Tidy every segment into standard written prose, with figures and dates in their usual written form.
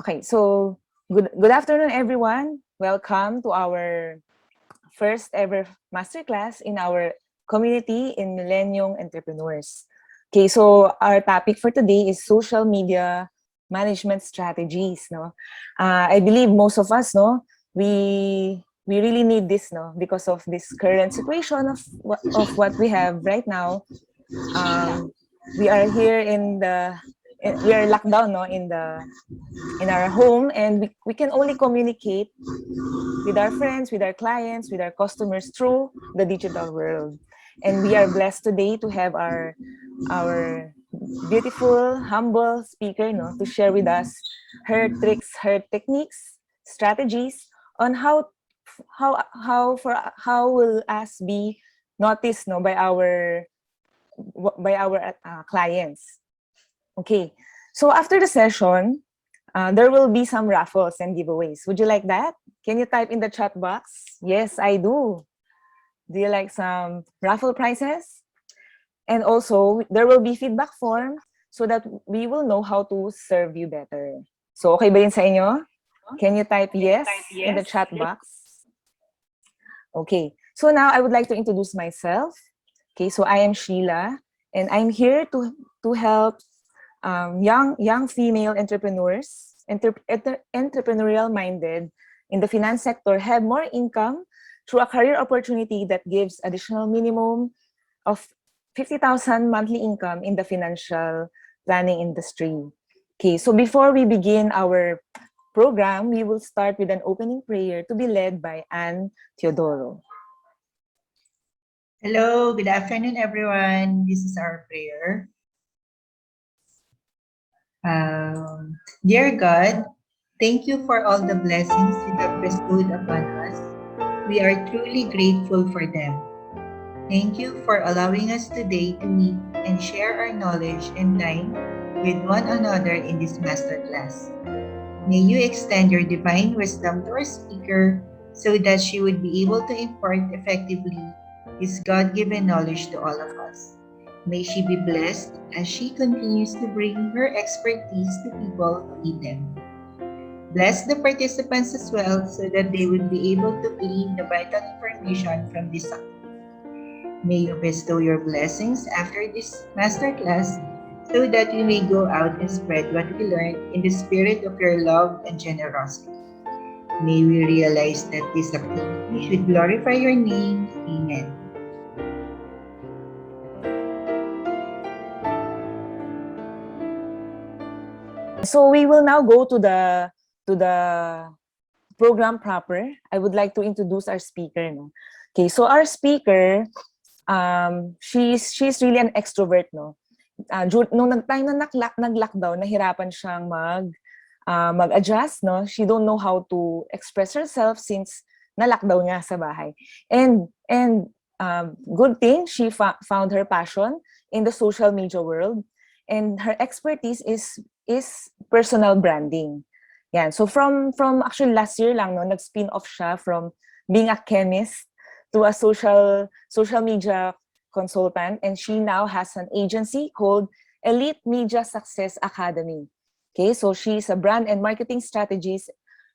Okay, so good afternoon, everyone. Welcome to our first ever masterclass in our community in Millennium Entrepreneurs. Okay, so our topic for today is social media management strategies. No, I believe most of us, no, we really need this, no, because of this current situation of what we have right now. We are here we are locked down, no, in our home, and we can only communicate with our friends, with our clients, with our customers through the digital world. And we are blessed today to have our beautiful, humble speaker, no, to share with us her tricks, her techniques, strategies on how will us be noticed, no, by our clients. Okay, so after the session, there will be some raffles and giveaways. Would you like that? Can you type in the chat box? Yes, I do. Do you like some raffle prizes? And also, there will be feedback form so that we will know how to serve you better. So, okay ba yun sa inyo? Can you type yes in the chat box? Okay. So now I would like to introduce myself. Okay, so I am Sheila, and I'm here to help young female entrepreneurs, entrepreneurial minded in the finance sector have more income through a career opportunity that gives additional minimum of 50,000 monthly income in the financial planning industry. Okay, so before we begin our program, we will start with an opening prayer to be led by Anne Teodoro. Hello, good afternoon, everyone. This is our prayer. Dear God, thank you for all the blessings you have bestowed upon us. We are truly grateful for them. Thank you for allowing us today to meet and share our knowledge and time with one another in this masterclass. May you extend your divine wisdom to our speaker so that she would be able to impart effectively His God given knowledge to all of us. May she be blessed as she continues to bring her expertise to people who need them. Bless the participants as well so that they would be able to glean the vital information from this activity. May you bestow your blessings after this masterclass so that we may go out and spread what we learned in the spirit of your love and generosity. May we realize that this activity should glorify your name. Amen. So we will now go to the program proper. I would like to introduce our speaker. No? Okay, so our speaker, she's really an extrovert, no. Nung time na nag-lockdown, nahirapan siyang mag-adjust, no. She don't know how to express herself since na-lockdown nga sa bahay. And good thing she found her passion in the social media world, and her expertise is personal branding. Yan. So from actually last year lang, no, nag-spin off siya from being a chemist to a social media consultant, and she now has an agency called Elite Media Success Academy. Okay, so she's a brand and marketing strategist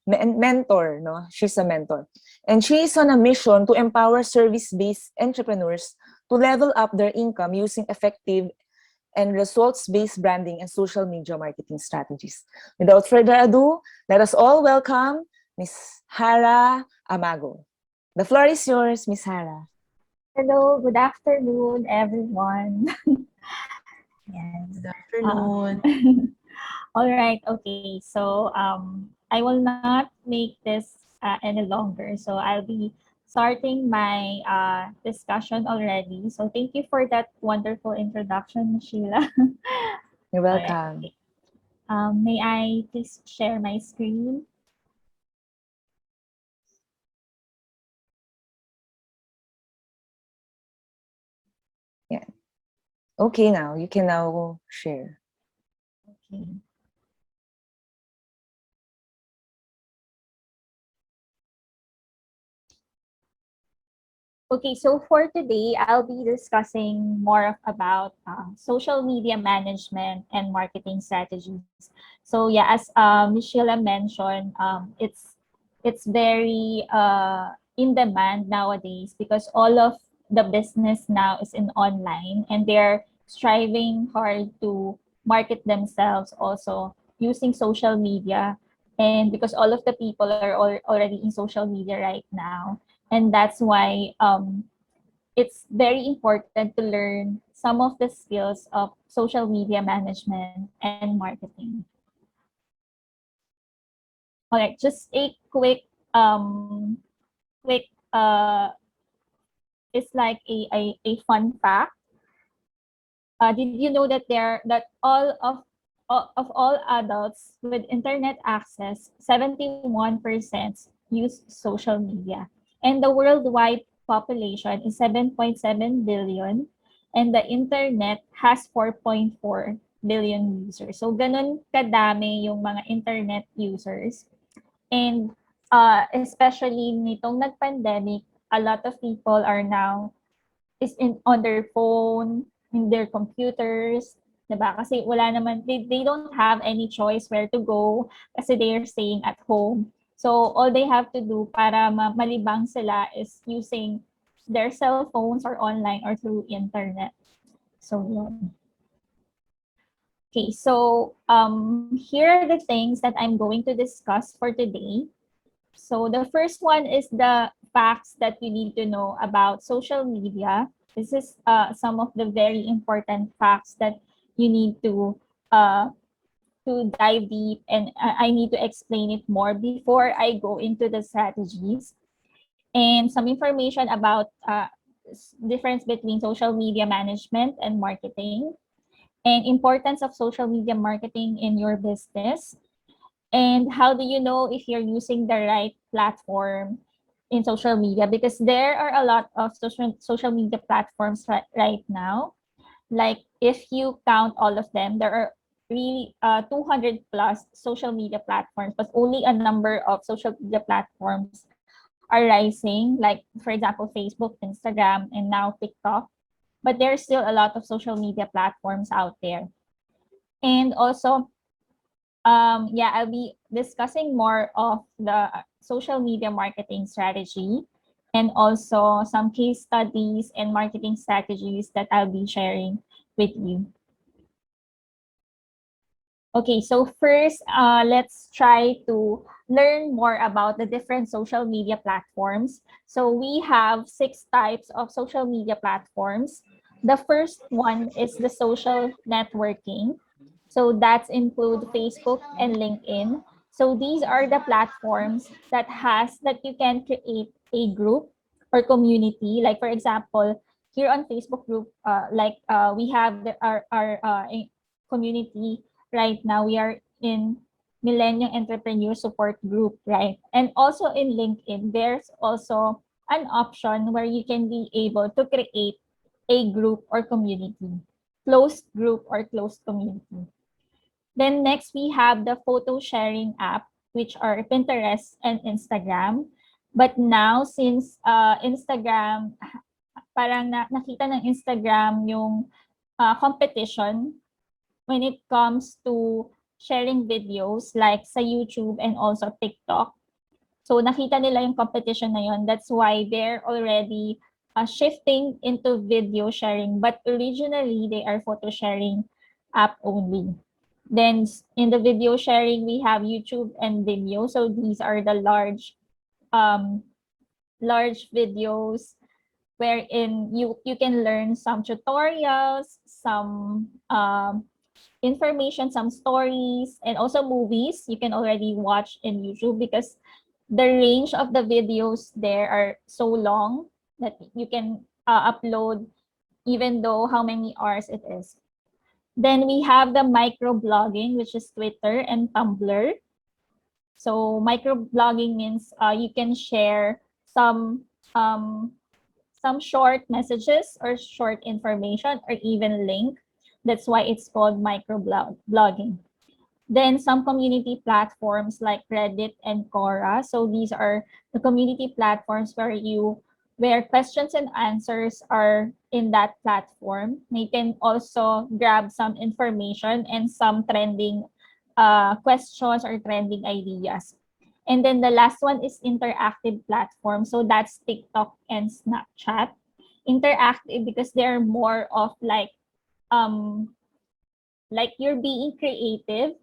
mentor, no? She's a mentor. And she is on a mission to empower service-based entrepreneurs to level up their income using effective and results-based branding and social media marketing strategies. Without further ado, let us all welcome Ms. Harrah Amago. The floor is yours, Ms. Harrah. Hello, good afternoon, everyone. Yes. Good afternoon. All right, okay. So I will not make this any longer. So I'll be starting my discussion already. So thank you for that wonderful introduction, Sheila. You're All right, welcome. okay. May I please share my screen? Yeah. Okay, now you can now share. Okay. Okay, so for today, I'll be discussing more about social media management and marketing strategies. So yeah, as Miss Sheila mentioned, it's very in demand nowadays because all of the business now is in online and they're striving hard to market themselves also using social media. And because all of the people are already in social media right now, and that's why it's very important to learn some of the skills of social media management and marketing. All right, just a quick it's like a fun fact. Did you know that that of all adults with internet access, 71% use social media, and the worldwide population is 7.7 billion, and the internet has 4.4 billion users. So ganun kadami yung mga internet users. And especially nitong nag-pandemic, a lot of people are now is in on their phone, in their computers, 'di ba? Kasi wala naman they don't have any choice where to go kasi they are staying at home. So all they have to do para malibang sila is using their cell phones or online or through internet. So yun. Okay, so here are the things that I'm going to discuss for today. So the first one is the facts that you need to know about social media. This is some of the very important facts that you need uh, to dive deep, and I need to explain it more before I go into the strategies and some information about difference between social media management and marketing and importance of social media marketing in your business. And how do you know if you're using the right platform in social media? Because there are a lot of social media platforms right now. Like if you count all of them, there are really 200 plus social media platforms, but only a number of social media platforms are rising, like for example, Facebook, Instagram, and now TikTok. But there's still a lot of social media platforms out there. And also, yeah, I'll be discussing more of the social media marketing strategy and also some case studies and marketing strategies that I'll be sharing with you. Okay, so first, let's try to learn more about the different social media platforms. So we have 6 types of social media platforms. The first one is the social networking. So that's include Facebook and LinkedIn. So these are the platforms that you can create a group or community. Like for example, here on Facebook group, we have our community right now. We are in Millennium Entrepreneur Support Group, right? And also in LinkedIn, there's also an option where you can be able to create a group or community, closed group or closed community. Then next, we have the photo sharing app, which are Pinterest and Instagram. But now, since Instagram, parang nakita ng Instagram yung competition when it comes to sharing videos like sa YouTube and also TikTok. So nakita nila yung competition na yun. That's why they're already shifting into video sharing. But originally, they are photo sharing app only. Then in the video sharing, we have YouTube and Vimeo. So these are the um, large videos wherein you can learn some tutorials, some information, some stories, and also movies you can already watch in YouTube because the range of the videos there are so long that you can upload even though how many hours it is. Then we have the microblogging, which is Twitter and Tumblr. So microblogging means you can share um, some short messages or short information or even link. That's why it's called microblogging. Then some community platforms like Reddit and Quora. So these are the community platforms where questions and answers are in that platform. You can also grab some information and some trending questions or trending ideas. And then the last one is interactive platform. So that's TikTok and Snapchat. Interactive because they're more of um like you're being creative,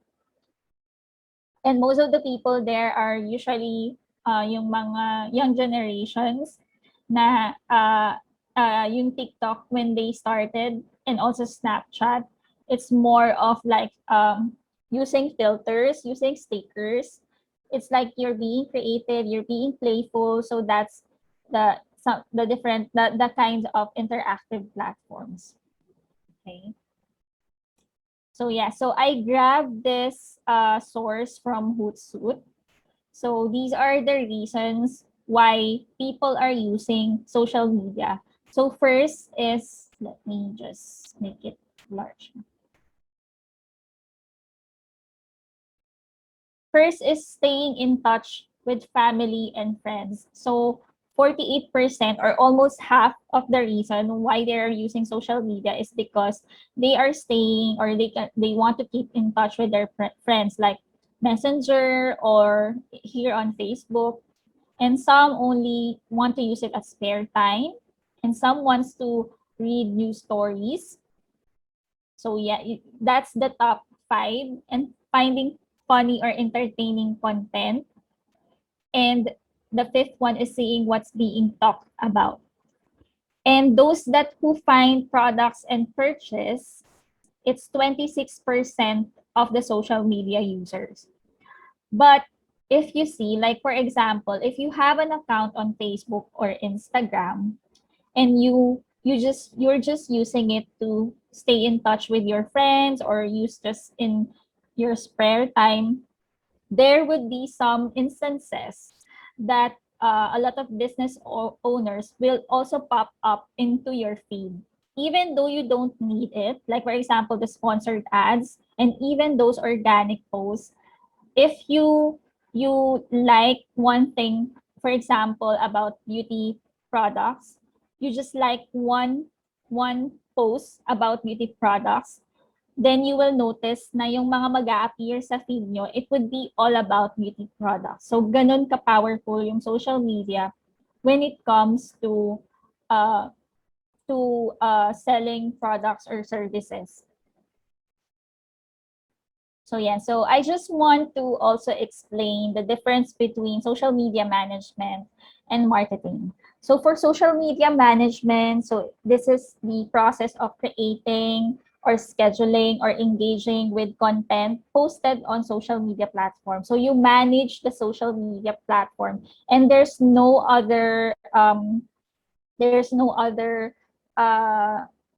and most of the people there are usually yung mga young generations na yung TikTok when they started, and also Snapchat, it's more of using filters, using stickers. It's like you're being creative, you're being playful. So that's the different the kinds of interactive platforms. Okay. So yeah, so I grabbed this source from Hootsuite. So these are the reasons why people are using social media. So first is, let me just make it large. First is staying in touch with family and friends. So 48% or almost half of the reason why they're using social media is because they are staying, or they want to keep in touch with their friends, like Messenger or here on Facebook. And some only want to use it as spare time, and some wants to read news stories. So yeah, that's the top five. And finding funny or entertaining content. And the fifth one is seeing what's being talked about. And those that who find products and purchase, it's 26% of the social media users. But if you see, like for example, if you have an account on Facebook or Instagram, and you're just using it to stay in touch with your friends or use just in your spare time, there would be some instances that a lot of business owners will also pop up into your feed, even though you don't need it, like for example the sponsored ads and even those organic posts. If you like one thing, for example about beauty products, you just like one post about beauty products, then you will notice na yung mga mag-a-appear sa feed nyo, it would be all about beauty products. So ganun ka-powerful yung social media when it comes uh, selling products or services. So yeah, so I just want to also explain the difference between social media management and marketing. So for social media management, so this is the process of creating or scheduling or engaging with content posted on social media platforms. So you manage the social media platform, and there's no other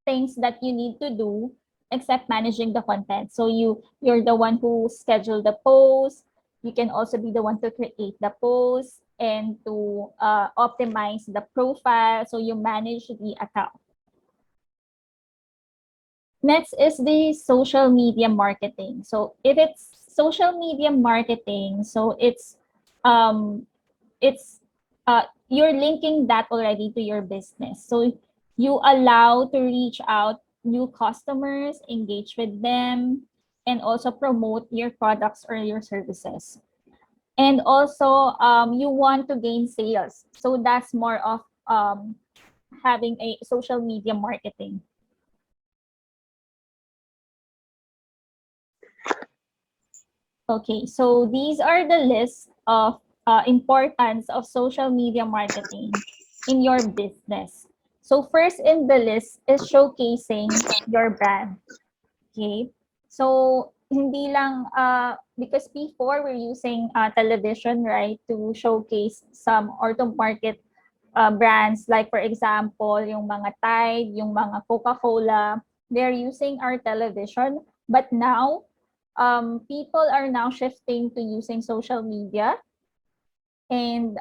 things that you need to do except managing the content. So you're the one who schedule the post. You can also be the one to create the post and to optimize the profile. So you manage the account. Next is the social media marketing. So if it's social media marketing, so um, it's you're linking that already to your business. So you allow to reach out new customers, engage with them, and also promote your products or your services. And also you want to gain sales. So that's more of having a social media marketing. Okay, so these are the list of importance of social media marketing in your business. So first in the list is showcasing your brand. Okay, so hindi lang because before we're using television, right, to showcase some or to market brands, like for example yung mga Tide, yung mga Coca-Cola, they're using our television. But now people are now shifting to using social media, and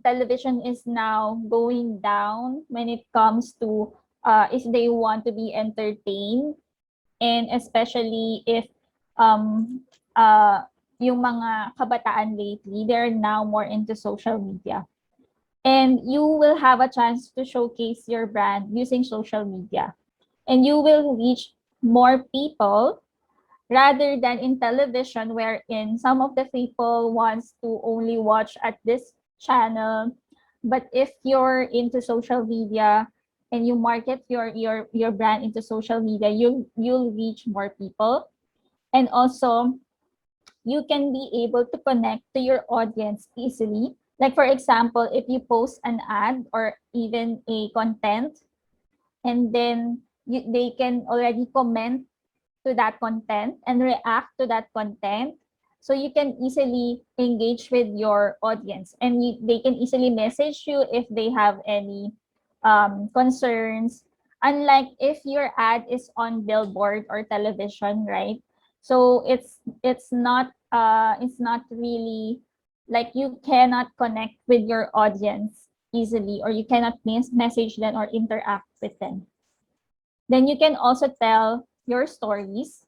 television is now going down when it comes to if they want to be entertained, and especially if um, uh, yung mga kabataan lately, they're now more into social media. And you will have a chance to showcase your brand using social media. And you will reach more people rather than in television wherein some of the people wants to only watch at this channel. But if you're into social media and you market your brand into social media, you'll reach more people. And also you can be able to connect to your audience easily. Like for example, if you post an ad or even a content, and then they can already comment to that content and react to that content. So you can easily engage with your audience, and they can easily message you if they have any concerns. Unlike if your ad is on billboard or television, right? So it's not really like you cannot connect with your audience easily, or you cannot message them or interact with them. Then you can also tell your stories,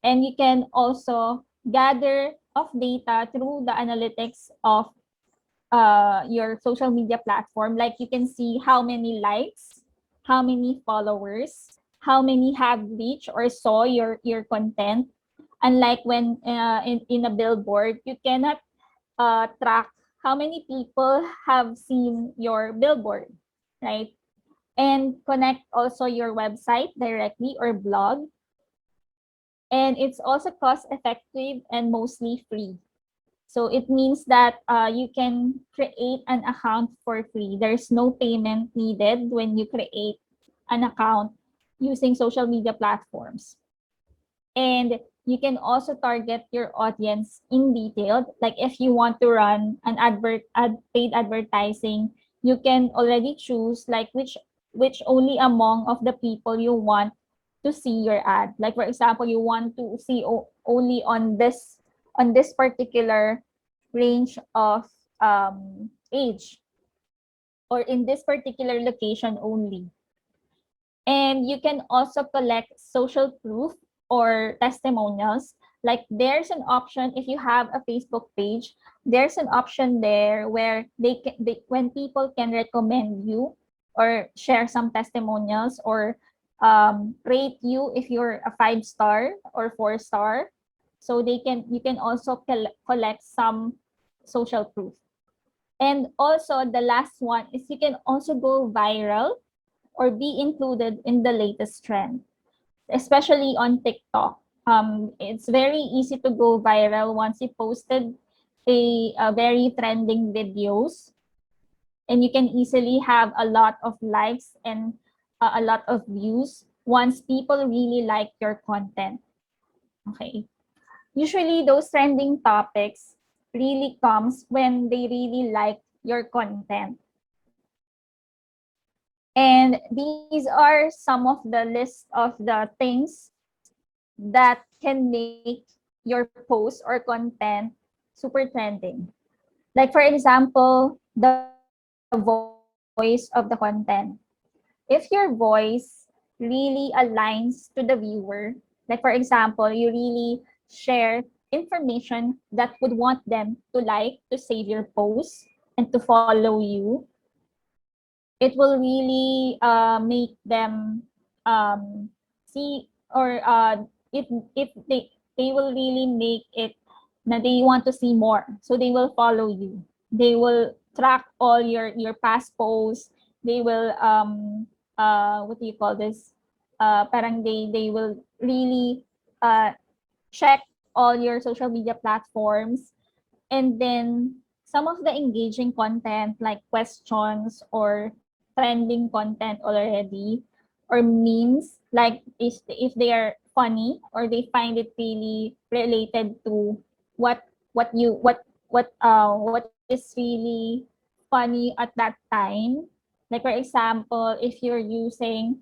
and you can also gather of data through the analytics of your social media platform. Like you can see how many likes, how many followers, how many have reached or saw your content. Unlike when in a billboard, you cannot track how many people have seen your billboard, right? And connect also your website directly or blog. And it's also cost effective and mostly free. So it means that you can create an account for free. There's no payment needed when you create an account using social media platforms. And you can also target your audience in detail. Like if you want to run an paid advertising, you can already choose like which only among of the people you want to see your ad. Like for example, you want to see only on this particular range of age, or in this particular location only. And you can also collect social proof or testimonials. Like there's an option if you have a Facebook page, there's an option there where when people can recommend you or share some testimonials, or rate you if you're a 5 star or 4 star. So you can also collect some social proof. And also the last one is you can also go viral or be included in the latest trend, especially on TikTok. It's very easy to go viral once you posted a very trending videos, and you can easily have a lot of likes and a lot of views once people really like your content. Okay. Usually those trending topics really comes when they really like your content. And these are some of the list of the things that can make your post or content super trending. Like for example, the voice of the content. If your voice really aligns to the viewer, like for example, you really share information that would want them to like, to save your post, and to follow you, it will really make them see, or if they will really make it na they want to see more, so they will follow you, they will track all your past posts, they will what do you call this, parang they will really uh check all your social media platforms. And then some of the engaging content like questions or trending content already, or memes, like if they are funny or they find it really related to what what is really funny at that time. Like for example, if you're using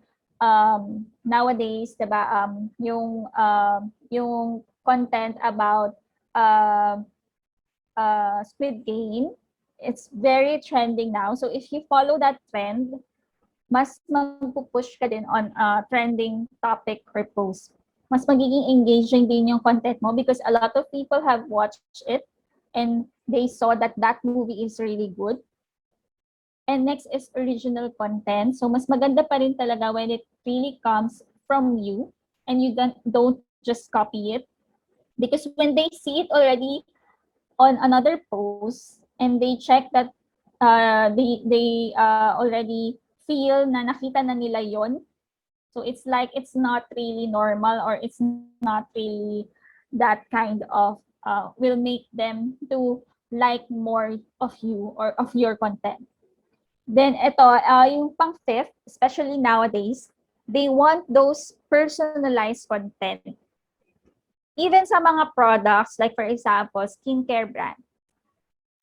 nowadays, 'di ba, yung content about uh, Squid Game, it's very trending now. So if you follow that trend, mas magpupush ka din on trending topic or post. Mas magiging engaging din yung content mo because a lot of people have watched it and they saw that that movie is really good. And next is original content. So mas maganda pa rin talaga when it really comes from you and you don't just copy it. Because when they see it already on another post and they check that they already feel na nakita na nila yon. So it's like it's not really normal, or it's not really that kind of will make them to like more of you or of your content. Then ito, yung pang fifth, especially nowadays, they want those personalized content. Even sa mga products, like for example, skincare brand.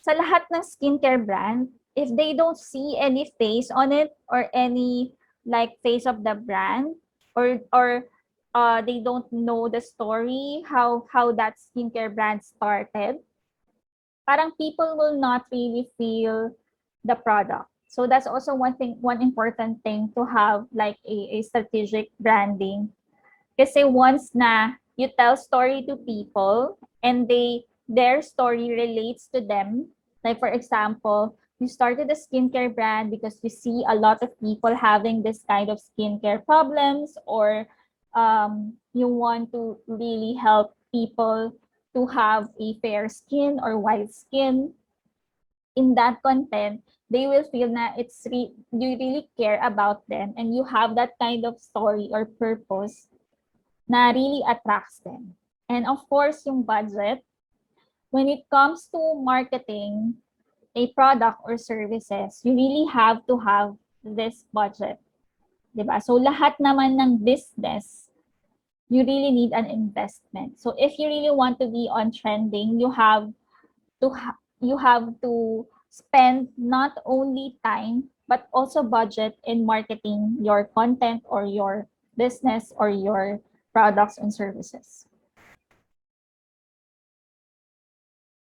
Sa lahat ng skincare brand, if they don't see any face on it or any like face of the brand, or they don't know the story, how that skincare brand started, parang people will not really feel the product. So that's also one important thing to have like a strategic branding. Kasi once na you tell story to people and their story relates to them, like for example, you started a skincare brand because you see a lot of people having this kind of skincare problems, or you want to really help people to have a fair skin or white skin. In that content, they will feel na you really care about them, and you have that kind of story or purpose na really attracts them. And of course, yung budget, when it comes to marketing a product or services, you really have to have this budget. Diba? So lahat naman ng business, you really need an investment. So if you really want to be on trending, you have to spend not only time but also budget in marketing your content or your business or your products and services.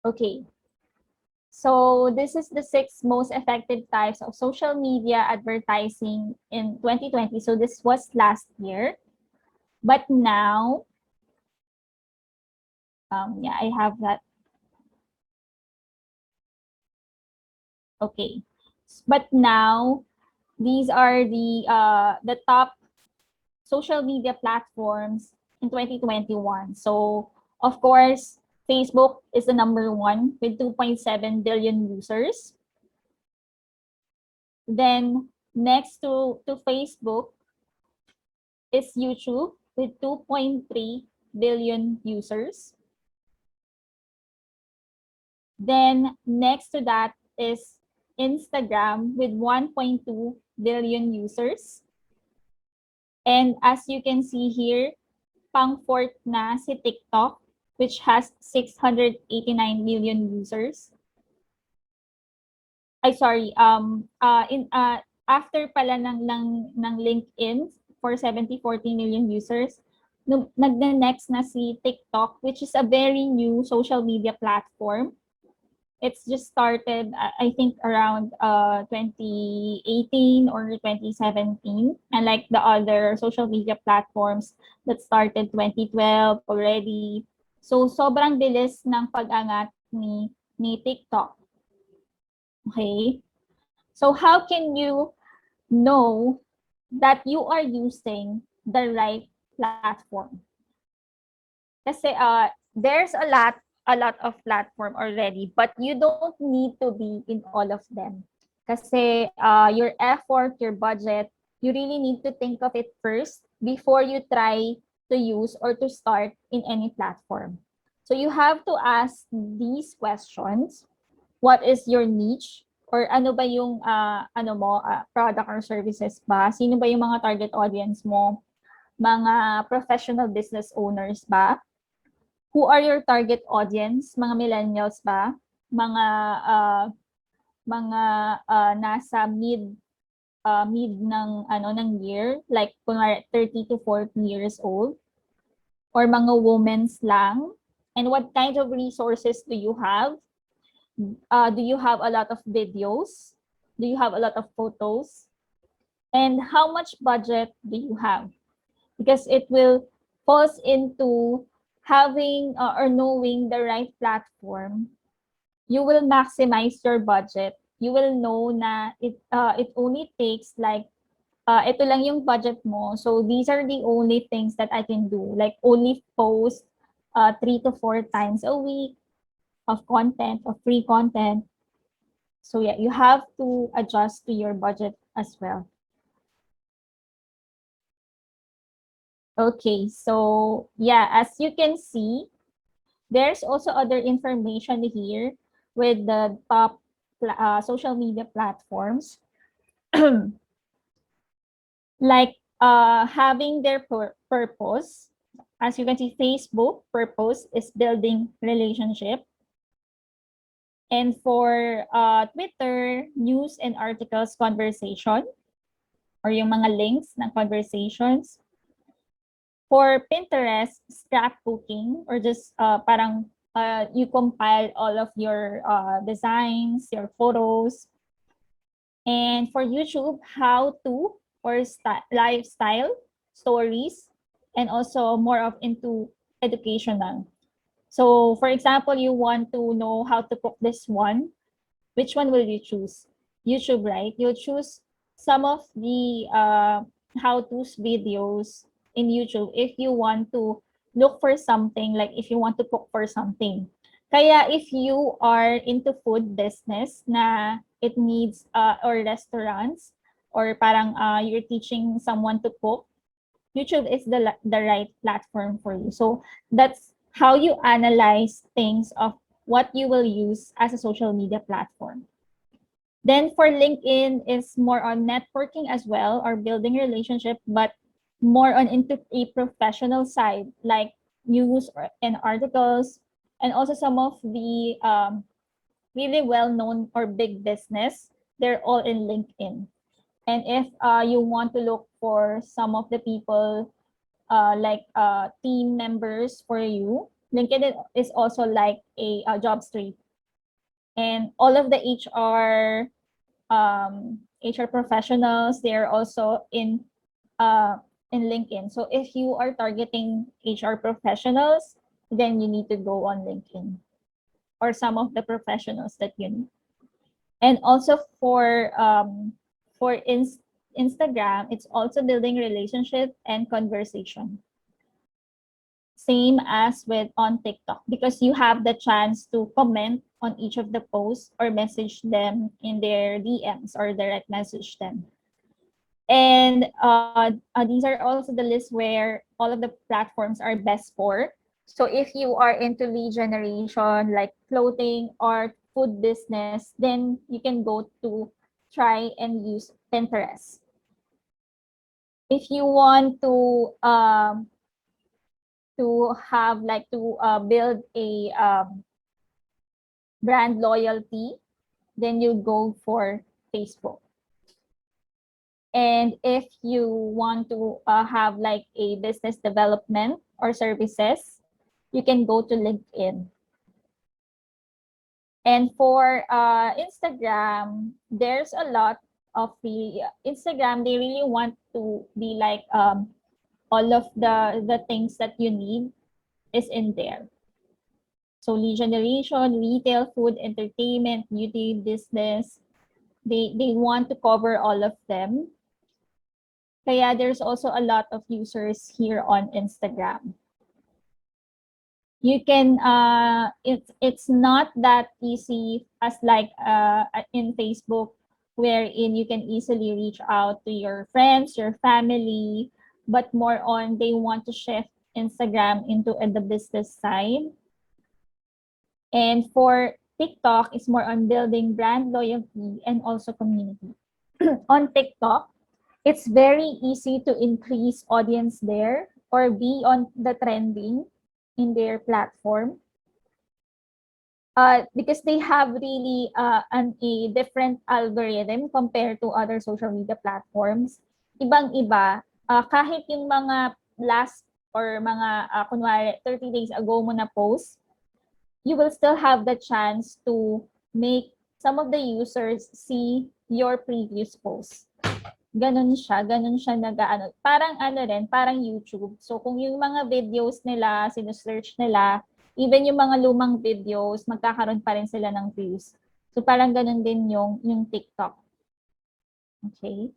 Okay. So this is the 6 most effective types of social media advertising in 2020. So this was last year. But now, yeah, I have that. Okay. But now, these are the top social media platforms in 2021. So, of course, Facebook is the number one with 2.7 billion users. Then, next to Facebook is YouTube with 2.3 billion users. Then, next to that is Instagram with 1.2 billion users. And as you can see here, pang fourth na si TikTok, which has 689 million users. Ay, sorry, after pala ng LinkedIn for 40 million users, nag-next na si TikTok, which is a very new social media platform. It's just started, I think, around 2018 or 2017, unlike the other social media platforms that started 2012 already. So, sobrang bilis ng pag-angat ni TikTok. Okay? So, how can you know that you are using the right platform? Kasi there's a lot of platform already, but you don't need to be in all of them. Kasi your effort, your budget, you really need to think of it first before you try to use or to start in any platform. So you have to ask these questions. What is your niche? Or ano ba yung product or services ba? Sino ba yung mga target audience mo? Mga professional business owners ba? Who are your target audience? Mga millennials ba? Mga nasa mid ng year, like kunwari 30 to 40 years old, or mga women's lang? And what kind of resources do you have? Do you have a lot of videos? Do you have a lot of photos? And how much budget do you have? Because it will falls into having or knowing the right platform. You will maximize your budget. You will know na it only takes like ito lang yung budget mo. So these are the only things that I can do. Like only post 3 to 4 times a week of content, of free content. So yeah, you have to adjust to your budget as well. Okay, so yeah, as you can see, there's also other information here with the top social media platforms. Like having their purpose. As you can see, Facebook purpose is building relationship. And for Twitter, news and articles conversation or yung mga links ng conversations. For Pinterest, scrapbooking or just parang you compile all of your designs, your photos. And for YouTube, how to or lifestyle stories, and also more of into educational. So for example, you want to know how to cook this one, which one will you choose? YouTube, right? You'll choose some of the how-to's videos in YouTube if you want to look for something, like if you want to cook for something. Kaya if you are into food business na it needs or restaurants or parang you're teaching someone to cook, YouTube is the right platform for you. So that's how you analyze things of what you will use as a social media platform. Then for LinkedIn is more on networking as well or building relationship, but more on into a professional side like news and articles, and also some of the really well-known or big business, they're all in LinkedIn. And if you want to look for some of the people like team members for you, LinkedIn is also like a job street. And all of the HR professionals, they are also in LinkedIn. So if you are targeting HR professionals, then you need to go on LinkedIn or some of the professionals that you need. And also for Instagram, it's also building relationship and conversation. Same as with on TikTok, because you have the chance to comment on each of the posts or message them in their DMs or direct message them. And these are also the list where all of the platforms are best for. So if you are into lead generation, like clothing or food business, then you can go to try and use Pinterest. If you want to have like to build a brand loyalty, then you go for Facebook. And if you want to have like a business development or services, you can go to LinkedIn. And for Instagram, there's a lot of the Instagram. They really want to be like all of the things that you need is in there. So lead generation, retail, food, entertainment, beauty, business. They want to cover all of them. Kaya there's also a lot of users here on Instagram. You can it's not that easy as like in Facebook, wherein you can easily reach out to your friends, your family, but more on they want to shift Instagram into the business side. And for TikTok, it's more on building brand loyalty and also community. On TikTok, it's very easy to increase audience there or be on the trending in their platform. Because they have really a different algorithm compared to other social media platforms. Ibang-iba, kahit yung mga last or mga kunwari 30 days ago mo na post, you will still have the chance to make some of the users see your previous post. Ganun siya nag-ano. Parang ano rin, parang YouTube. So kung yung mga videos nila, sinesearch nila, even yung mga lumang videos, magkakaroon pa rin sila ng views. So parang ganun din yung TikTok. Okay?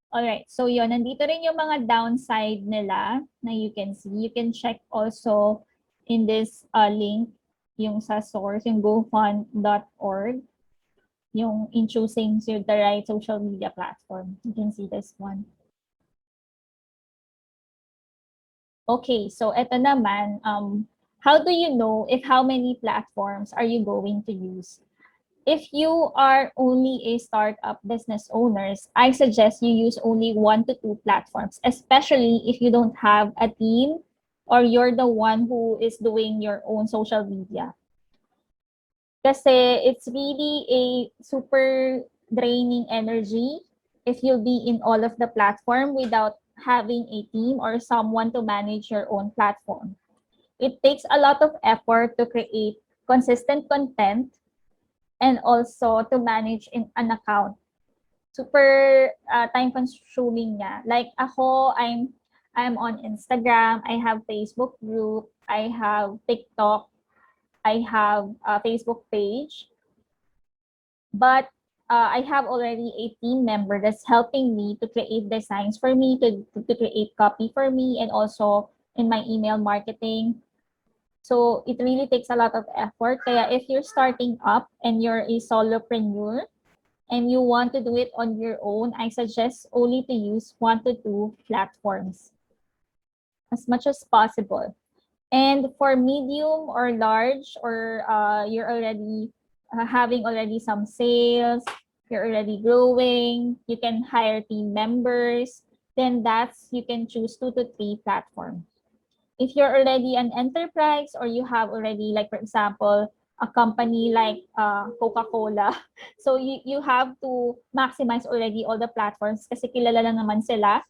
Alright, so yun, nandito rin yung mga downside nila na you can see. You can check also in this link, yung sa source, yung gofund.org, yung in choosing the right social media platform. You can see this one. Okay, so eto naman, how do you know if how many platforms are you going to use? If you are only a startup business owners, I suggest you use only 1 to 2 platforms, especially if you don't have a team or you're the one who is doing your own social media. Kasi it's really a super draining energy if you'll be in all of the platform without having a team or someone to manage your own platform. It takes a lot of effort to create consistent content and also to manage in an account. Super time consuming niya. Like ako, I'm on Instagram, I have Facebook group, I have TikTok, I have a Facebook page, but I have already a team member that's helping me to create designs for me, to create copy for me, and also in my email marketing. So it really takes a lot of effort. Kaya if you're starting up and you're a solopreneur and you want to do it on your own, I suggest only to use 1 to 2 platforms as much as possible. And for medium or large, or you're already having already some sales, you're already growing, you can hire team members, then that's you can choose 2 to 3 platforms. If you're already an enterprise or you have already, like for example, a company like Coca-Cola, so you have to maximize already all the platforms kasi kilala lang naman sila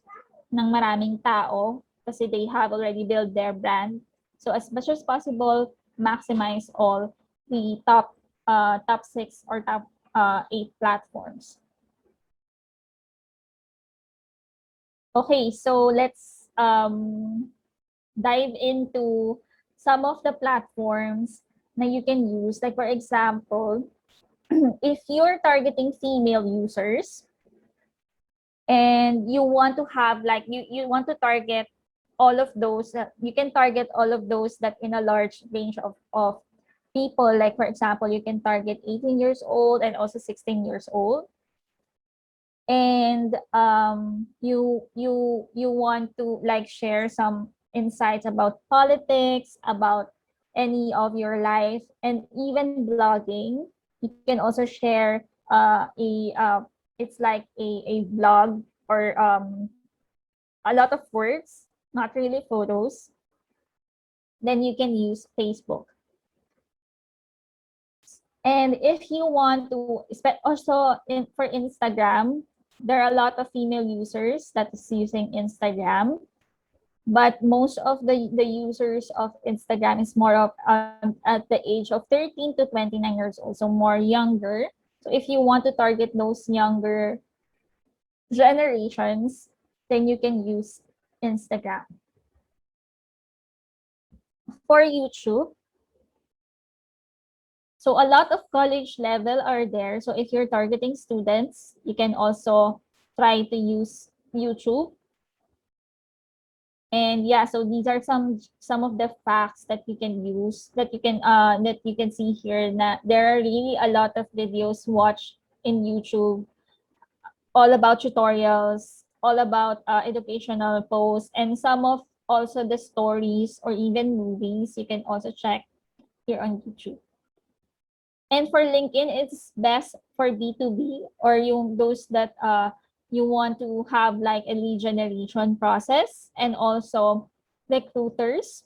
ng maraming tao kasi they have already built their brand. So as much as possible, maximize all the top 6 or top 8 platforms. Okay, so let's dive into some of the platforms na you can use. Like for example, if you're targeting female users and you want to have like you want to target all of those, you can target all of those that in a large range of people. Like for example, you can target 18 years old and also 16 years old. And you want to like share some insights about politics, about any of your life, and even blogging. You can also share a it's like a blog or a lot of words, not really photos. Then you can use Facebook. And if you want to, also for Instagram, there are a lot of female users that is using Instagram, but most of the users of Instagram is more of at the age of 13 to 29 years old, so more younger. So if you want to target those younger generations, then you can use Instagram. For YouTube, so a lot of college level are there. So if you're targeting students, you can also try to use YouTube. And yeah, so these are some of the facts that you can use, that you can see here. Na there are really a lot of videos watched in YouTube, all about tutorials, all about educational posts, and some of also the stories or even movies you can also check here on YouTube. And for LinkedIn, it's best for B2B or yung those that you want to have like a lead generation process, and also recruiters.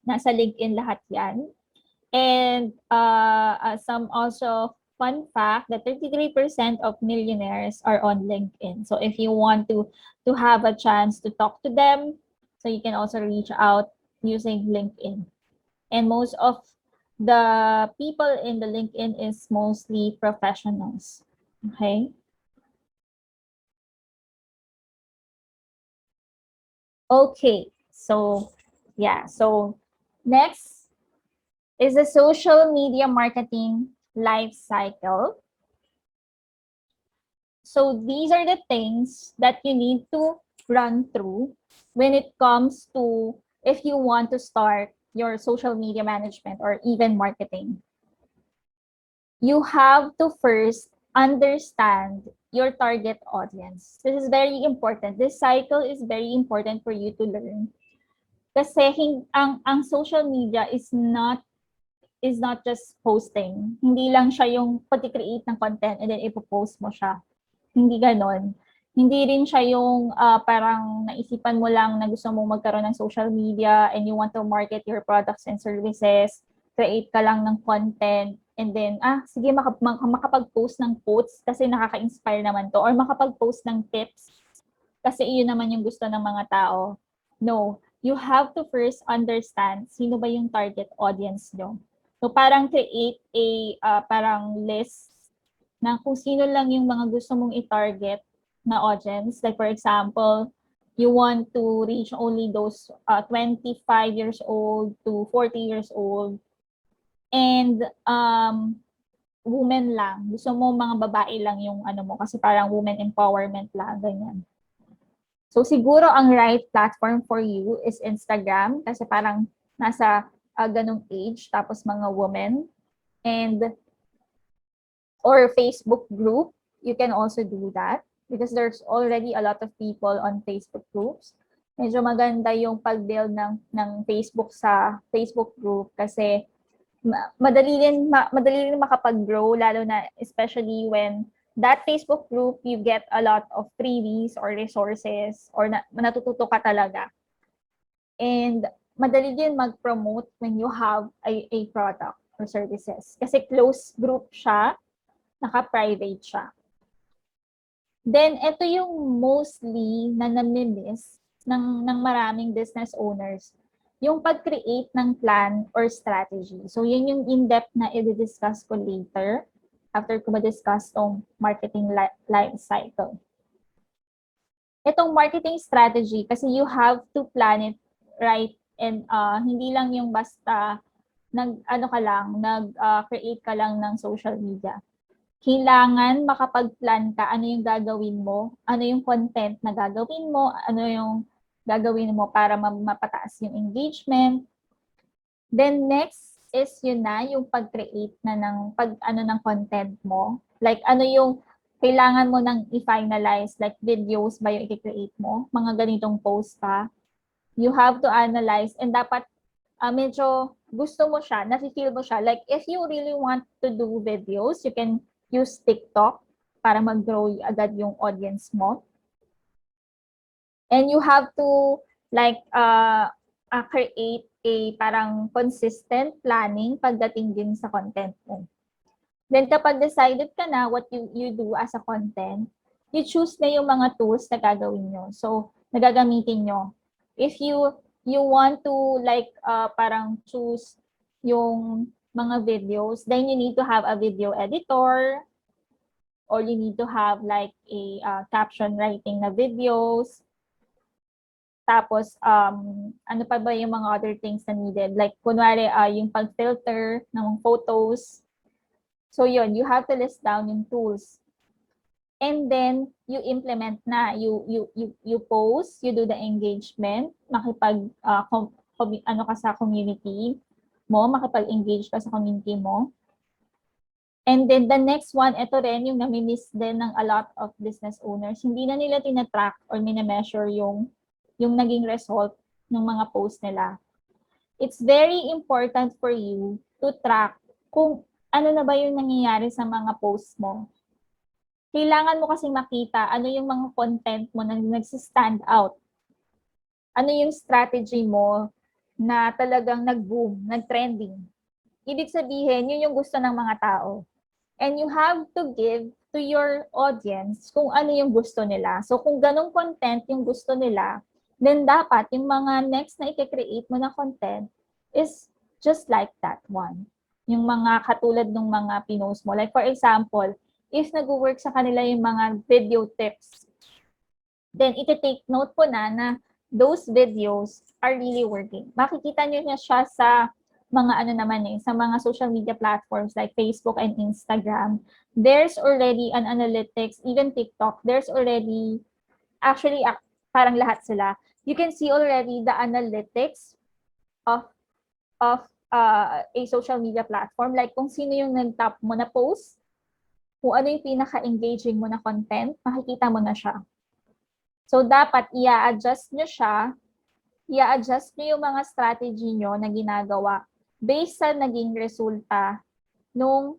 Nasa LinkedIn lahat yan. And some also fun fact that 33% of millionaires are on LinkedIn. So if you want to have a chance to talk to them, so you can also reach out using LinkedIn. And most of the people in the LinkedIn is mostly professionals. Okay. Okay. So yeah. So next is the social media marketing life cycle. So these are the things that you need to run through when it comes to if you want to start your social media management or even marketing. You have to first understand your target audience. This is very important. This cycle is very important for you to learn. Kasi ang social media is not just posting. Hindi lang siya yung pag-create ng content and then ipopost mo siya. Hindi ganon. Hindi rin siya yung parang naisipan mo lang na gusto mong magkaroon ng social media and you want to market your products and services, create ka lang ng content, and then, sige, makapag-post ng quotes kasi nakaka-inspire naman to, or makapag-post ng tips kasi iyon naman yung gusto ng mga tao. No, you have to first understand sino ba yung target audience nyo. So parang create a parang list na kung sino lang yung mga gusto mong i-target na audience. Like for example, you want to reach only those 25 years old to 40 years old and women lang. Gusto mo mga babae lang yung ano mo kasi parang women empowerment lang, ganyan. So siguro ang right platform for you is Instagram kasi parang nasa ganong age tapos mga women, and or Facebook group, you can also do that because there's already a lot of people on Facebook groups. Medyo maganda yung pag-build ng Facebook sa Facebook group kasi madali rin makapag-grow, lalo na especially when that Facebook group, you get a lot of freebies or resources or natututo ka talaga. And madali din mag-promote when you have a product or services. Kasi close group siya, naka-private siya. Then, ito yung mostly na namimiss ng maraming business owners, yung pag-create ng plan or strategy. So, yun yung in-depth na i-discuss ko later after ko ma-discuss tong marketing life cycle. Itong marketing strategy, kasi you have to plan it right and hindi lang yung basta nag-create ka lang ng social media. Kailangan makapag-plan ka ano yung gagawin mo, ano yung content na gagawin mo, ano yung gagawin mo para mapataas yung engagement. Then next is yun na, yung pag-create na ng content mo. Like ano yung kailangan mo nang i-finalize, like videos ba yung i-create mo, mga ganitong post ka. You have to analyze and dapat medyo gusto mo siya, nafe-feel mo siya. Like if you really want to do videos, you can use TikTok para mag-grow agad yung audience mo. And you have to create a parang consistent planning pagdating din sa content mo. Then kapag decided ka na what you do as a content, you choose na yung mga tools na gagawin nyo. So, nagagamitin nyo. If you want to parang choose yung mga videos, then you need to have a video editor or you need to have like a caption writing na videos. Tapos, ano pa ba yung mga other things na needed? Like, kunwari, yung pag-filter ng photos. So, yun, you have to list down yung tools. And then, you implement na. You post, you do the engagement, ka sa community mo, makipag-engage ka sa community mo. And then the next one, ito rin yung nami-miss din ng a lot of business owners. Hindi na nila tina-track or mina-measure yung naging result ng mga post nila. It's very important for you to track kung ano na ba yung nangyayari sa mga posts mo. Kailangan mo kasi makita ano yung mga content mo na nagsistand out. Ano yung strategy mo na talagang nag-boom, nag-trending. Ibig sabihin, yun yung gusto ng mga tao. And you have to give to your audience kung ano yung gusto nila. So kung ganong content yung gusto nila, then dapat yung mga next na i-create mo na content is just like that one. Yung mga katulad ng mga pinost mo. Like for example, if nag-work sa kanila yung mga video tips, then iti-take note po na those videos are really working. Makikita nyo na siya sa mga ano naman sa mga social media platforms like Facebook and Instagram, there's already an analytics, even TikTok, there's already, actually, parang lahat sila. You can see already the analytics of a social media platform, like kung sino yung nag-top mo na post, kung ano yung pinaka-engaging mo na content, makikita mo na siya. So, dapat i-adjust nyo siya, i-adjust nyo yung mga strategy nyo na ginagawa based sa naging resulta nung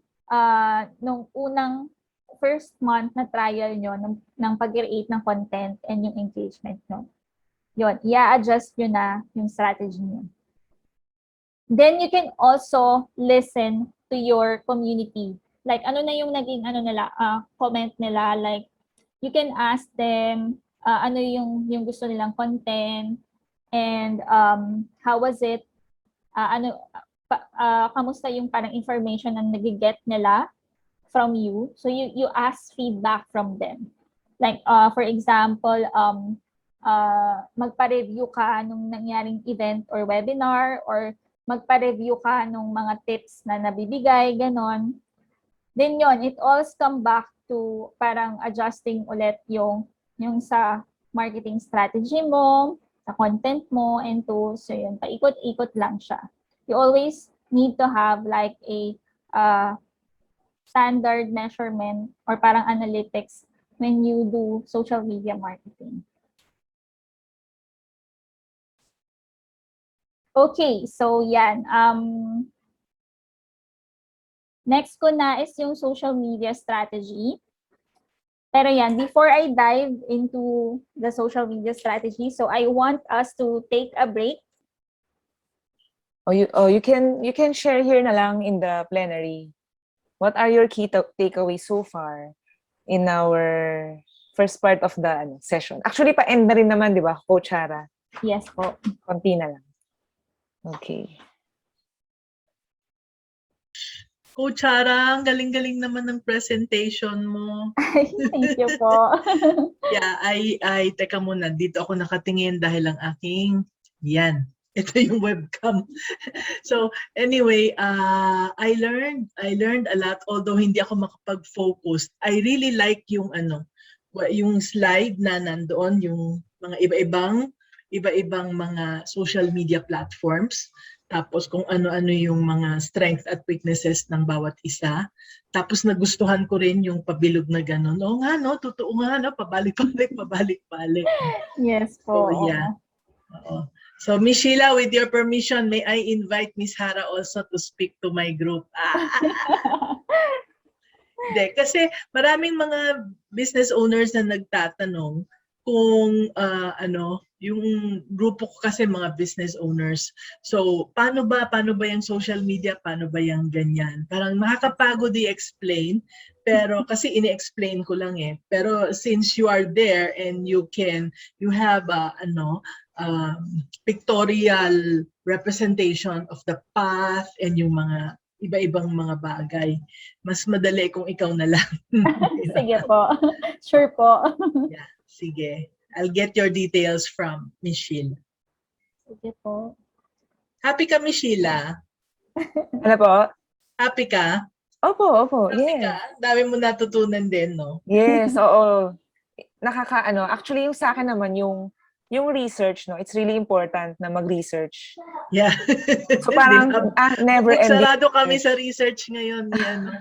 unang first month na trial nyo ng pag-create ng content and yung engagement nyo. Yun, i-adjust nyo na yung strategy nyo. Then you can also listen to your community. Like ano na yung naging comment nila, like you can ask them ano yung gusto nilang content and how was it, kamusta yung parang information na nagiget nila from you. So you ask feedback from them. Like for example, magpa-review ka nung nangyaring event or webinar, or magpa-review ka nung mga tips na nabibigay, ganon. Then yon, it all come back to parang adjusting ulit yung sa marketing strategy mo, sa content mo, and tools. So yun, paikot-ikot lang siya. You always need to have like a standard measurement or parang analytics when you do social media marketing. Okay, so yan. Next ko na is yung social media strategy. Pero yan, before I dive into the social media strategy, so I want us to take a break. You can share here na lang in the plenary. What are your key takeaways so far in our first part of the session? Actually, pa-end na rin naman, di ba, Coach Harrah? Yes po. Konti na lang. Okay. Coach Harrah, ang galing-galing naman ng presentation mo. Thank you po. Yeah, teka muna, dito ako nakatingin dahil ang aking, yan, ito yung webcam. So anyway, I learned a lot, although hindi ako makapag-focus. I really like yung yung slide na nandoon, yung mga iba-ibang mga social media platforms. Tapos kung ano-ano yung mga strength at weaknesses ng bawat isa. Tapos nagustuhan ko rin yung pabilog na gano'n. Oo nga, no? Totoo nga, no? Pabalik-balik. Yes po. So, yeah. Oo. So, Miss Sheila, with your permission, may I invite Miss Harrah also to speak to my group? Hindi, kasi maraming mga business owners na nagtatanong kung yung grupo ko kasi mga business owners. So, paano ba yung social media? Paano ba yung ganyan? Parang nakakapagod i-explain, pero kasi ini-explain ko lang eh. Pero since you are there and you have pictorial representation of the path and yung mga iba-ibang mga bagay, mas madali kung ikaw na lang. Sige po. Sure po. Yeah, sige. I'll get your details from Miss Sheila. Sige po. Happy ka, Miss Sheila? Ano po? Happy ka? Opo, Happy yes. ka? Dami mo natutunan din, no? Yes, oo. Actually yung sa akin naman, yung research, no, it's really important na mag-research. Yeah. So parang never ending. Nagsarado kami sa research ngayon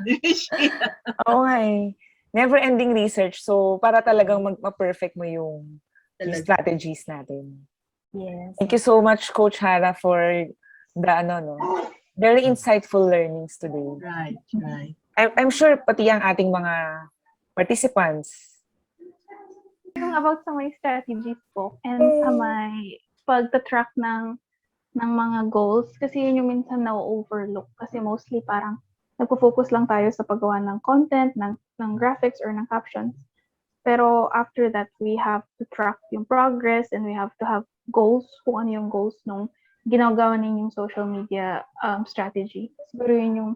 ni Miss Sheila. Oo nga eh. Never ending research. So para talagang ma-perfect mo yung strategies natin. Yes. Thank you so much, Coach Harrah, for the very insightful learnings today. Right. I'm sure pati ang ating mga participants. Yung about sa my strategies po and sa my pagta-track ng mga goals, kasi yun yung minsan na-overlook kasi mostly parang nagpo-focus lang tayo sa paggawa ng content, ng graphics or ng captions. Pero after that, we have to track yung progress and we have to have goals, kung ano yung goals nung ginagawa ninyong social media strategy. Siguro yun yung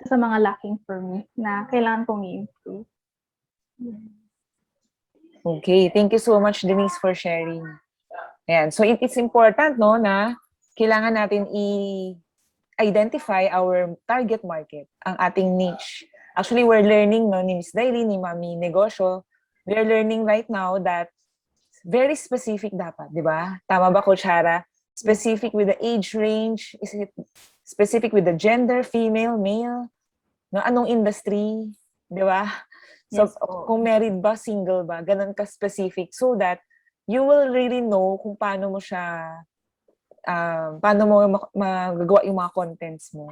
isa sa mga lacking for me na kailangan kong i-improve. Okay, thank you so much, Denise, for sharing. Ayan. So it's important, no, na kailangan natin identify our target market, ang ating niche. Actually, we're learning, no, ni Miss Daily, ni Mami Negosyo, we're learning right now that very specific dapat, di ba? Tama ba, Coach Harrah? Specific with the age range, is it specific with the gender, female, male, no, anong industry, di ba? So, Yes po. kung married ba, single ba, ganun ka-specific so that you will really know kung paano mo siya, paano mo magagawa yung mga contents mo.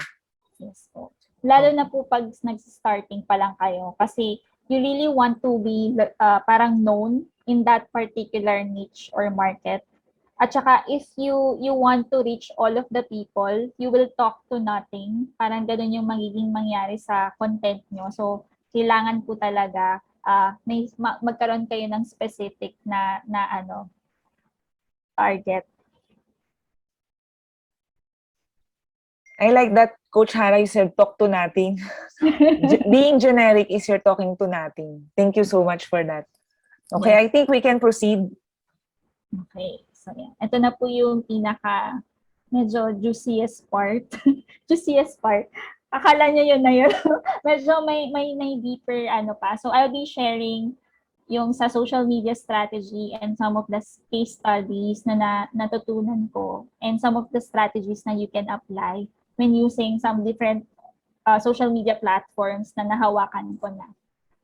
Yes po. Lalo na po pag nag-starting pa lang kayo kasi you really want to be parang known in that particular niche or market. At saka if you want to reach all of the people, you will talk to nothing. Parang ganun yung magiging mangyari sa content nyo. So, kailangan po talaga magkaroon kayo ng specific na target. I like that, Coach Harrah, you said talk to nothing. Being generic is you're talking to nothing. Thank you so much for that. Okay, Yes. I think we can proceed. Okay. So, yan. Ito na po yung medyo juiciest part. Juiciest part. Akala nyo yun na yun. Medyo may deeper pa. So, I'll be sharing yung sa social media strategy and some of the case studies na natutunan ko and some of the strategies na you can apply when using some different social media platforms na nahawakan ko na.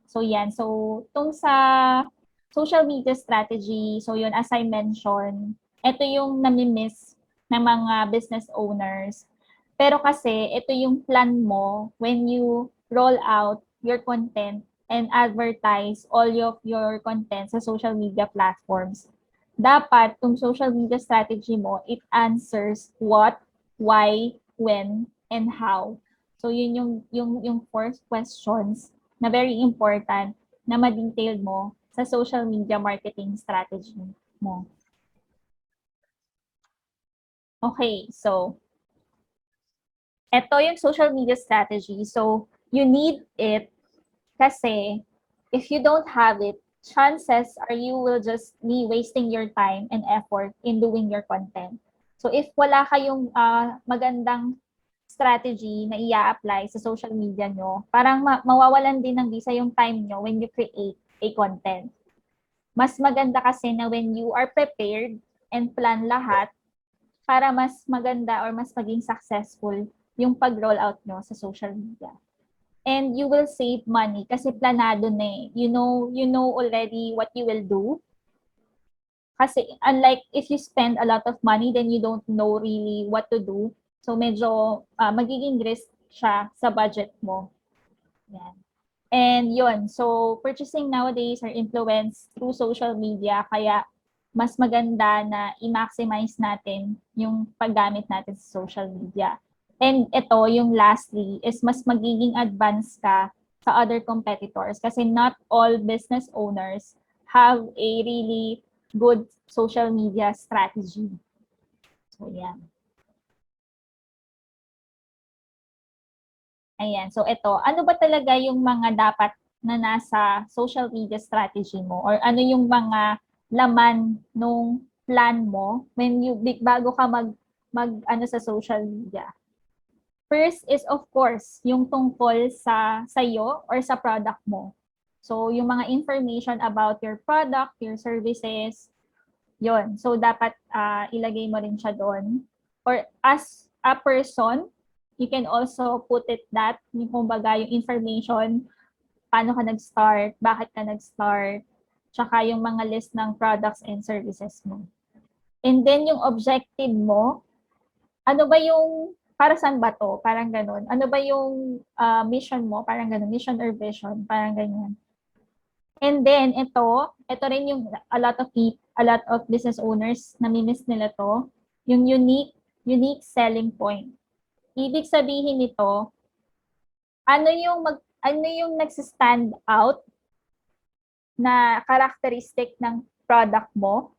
So, yan. So, tong sa social media strategy, so yun, as I mentioned, ito yung nami-miss ng mga business owners. Pero kasi, ito yung plan mo when you roll out your content and advertise all of your content sa social media platforms. Dapat, tong social media strategy mo, it answers what, why, when, and how. So, yun yung 4 questions na very important na ma-detail mo sa social media marketing strategy mo. Okay, so ito yung social media strategy. So, you need it kasi if you don't have it, chances are you will just be wasting your time and effort in doing your content. So, if wala kayong magandang strategy na i-apply sa social media nyo, parang mawawalan din ng visa yung time nyo when you create a content. Mas maganda kasi na when you are prepared and plan lahat para mas maganda or mas maging successful yung pag-roll out nyo sa social media. And you will save money kasi planado na eh. You know already what you will do. Kasi unlike if you spend a lot of money, then you don't know really what to do. So medyo magiging risk siya sa budget mo. Yan. And yun, so purchasing nowadays are influenced through social media, kaya mas maganda na i-maximize natin yung paggamit natin sa social media. And ito, yung lastly, is mas magiging advanced ka sa other competitors kasi not all business owners have a really good social media strategy. So, yan. Ayan. So, ito. Ano ba talaga yung mga dapat na nasa social media strategy mo? Or ano yung mga laman nung plan mo when you bago ka mag sa social media? First is, of course, yung tungkol sa iyo or sa product mo. So, yung mga information about your product, your services, yon. So, dapat ilagay mo rin siya doon. Or as a person, you can also put it that, yung kumbaga yung information, paano ka nag-start, bakit ka nag-start, tsaka yung mga list ng products and services mo. And then yung objective mo, ano ba yung, para saan ba to? Parang ganun. Ano ba yung mission mo? Parang ganun. Mission or vision? Parang ganyan. And then, ito rin yung a lot of business owners, nami-miss nila to, yung unique selling point. Ibig sabihin nito, ano yung nagsi-stand out na characteristic ng product mo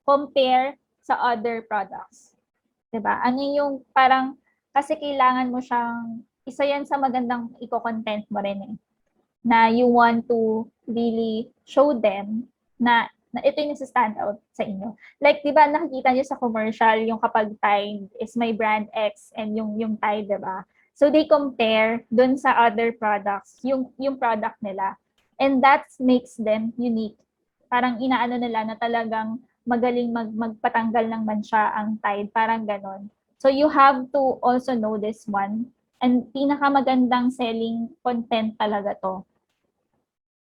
compare sa other products. 'Di ba? Ano yung parang kasi kailangan mo siyang isa yan sa magandang i-content mo rin eh. Na you want to really show them na na ito yung nasa-stand out sa inyo. Like, di ba, nakikita nyo sa commercial, yung kapag Tide is my brand X and yung Tide, di ba? So, they compare dun sa other products, yung product nila. And that makes them unique. Parang inaano nila na talagang magaling magpatanggal ng mansya ang Tide, parang ganon. So, you have to also know this one. And pinakamagandang selling content talaga to.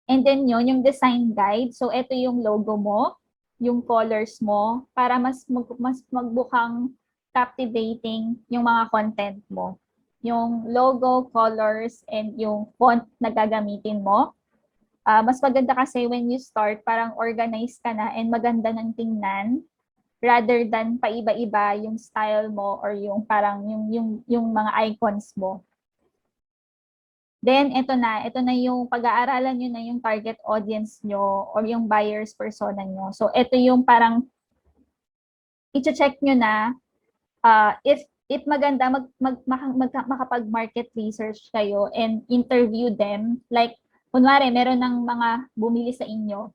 And then yun, yung design guide. So, ito yung logo mo, yung colors mo, para mas magbukhang captivating yung mga content mo. Yung logo, colors, and yung font na gagamitin mo. Mas maganda kasi when you start, parang organized ka na and maganda ng tingnan rather than paiba-iba yung style mo or yung parang yung mga icons mo. Then, ito na yung pag-aaralan nyo na yung target audience nyo or yung buyers persona nyo. So, ito yung parang i-check nyo na if maganda makapag-market research kayo and interview them. Like, kunwari, meron ng mga bumili sa inyo.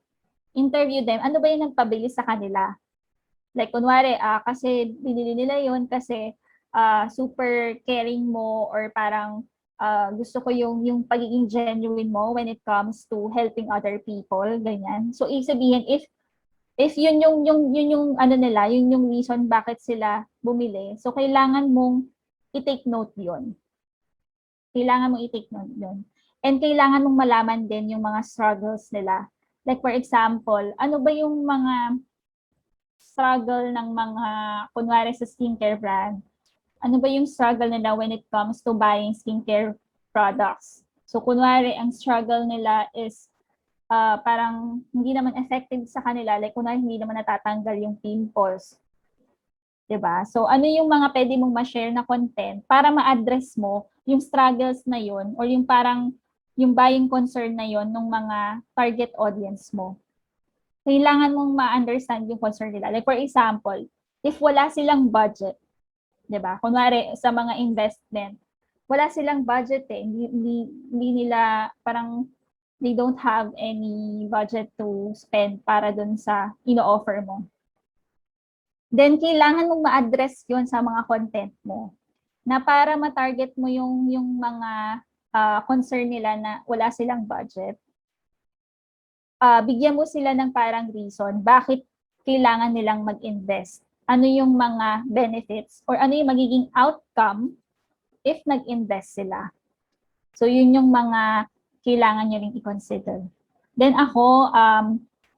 Interview them. Ano ba yung nagpabili sa kanila? Like, kunwari, kasi binili nila yun kasi super caring mo or parang gusto ko yung pagiging genuine mo when it comes to helping other people, ganyan. So, ibig sabihin, if yun yung ano nila, yun yung reason bakit sila bumili, so kailangan mong i-take note yun. Kailangan mong i-take note yun. And kailangan mong malaman din yung mga struggles nila. Like, for example, ano ba yung mga struggle ng mga, kunwari sa skincare brand, ano ba yung struggle nila when it comes to buying skincare products. So, kunwari, ang struggle nila is parang hindi naman effective sa kanila. Like, kunwari, hindi naman natatanggal yung pimples. Diba? So, ano yung mga pwede mong ma-share na content para ma-address mo yung struggles na yun or yung parang yung buying concern na yun ng mga target audience mo. Kailangan mong ma-understand yung concern nila. Like, for example, if wala silang budget, 'di ba? Kunwari sa mga investment, wala silang budget eh. Hindi nila parang they don't have any budget to spend para dun sa ino-offer mo. Then kailangan mong ma-address 'yon sa mga content mo na para ma-target mo yung mga concern nila na wala silang budget. Bigyan mo sila ng parang reason bakit kailangan nilang mag-invest. Ano yung mga benefits or ano yung magiging outcome if nag-invest sila. So, yun yung mga kailangan nyo rin i-consider. Then ako,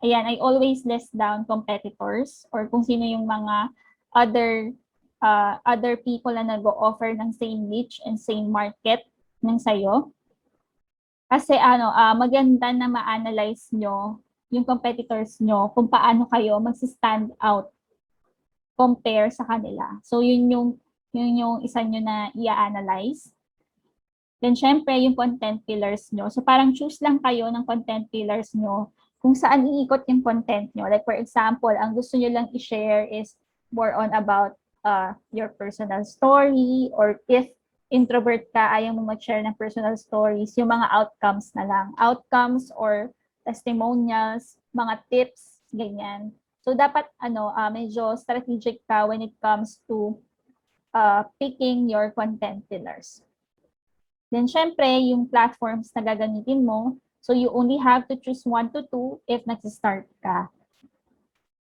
ayan, I always list down competitors or kung sino yung mga other people na nag-o-offer ng same niche and same market ng sayo. Kasi maganda na ma-analyze nyo yung competitors nyo kung paano kayo mag-stand out compare sa kanila. So, yun yung isa nyo na i-analyze. Then, syempre, yung content pillars nyo. So, parang choose lang kayo ng content pillars nyo kung saan iikot yung content nyo. Like, for example, ang gusto nyo lang i-share is more on about your personal story or if introvert ka, ayaw mo mag-share ng personal stories, yung mga outcomes na lang. Outcomes or testimonials, mga tips, ganyan. So, dapat medyo strategic ka when it comes to picking your content pillars. Then, syempre, yung platforms na gagamitin mo, so you only have to choose 1 to 2 if nag-start ka.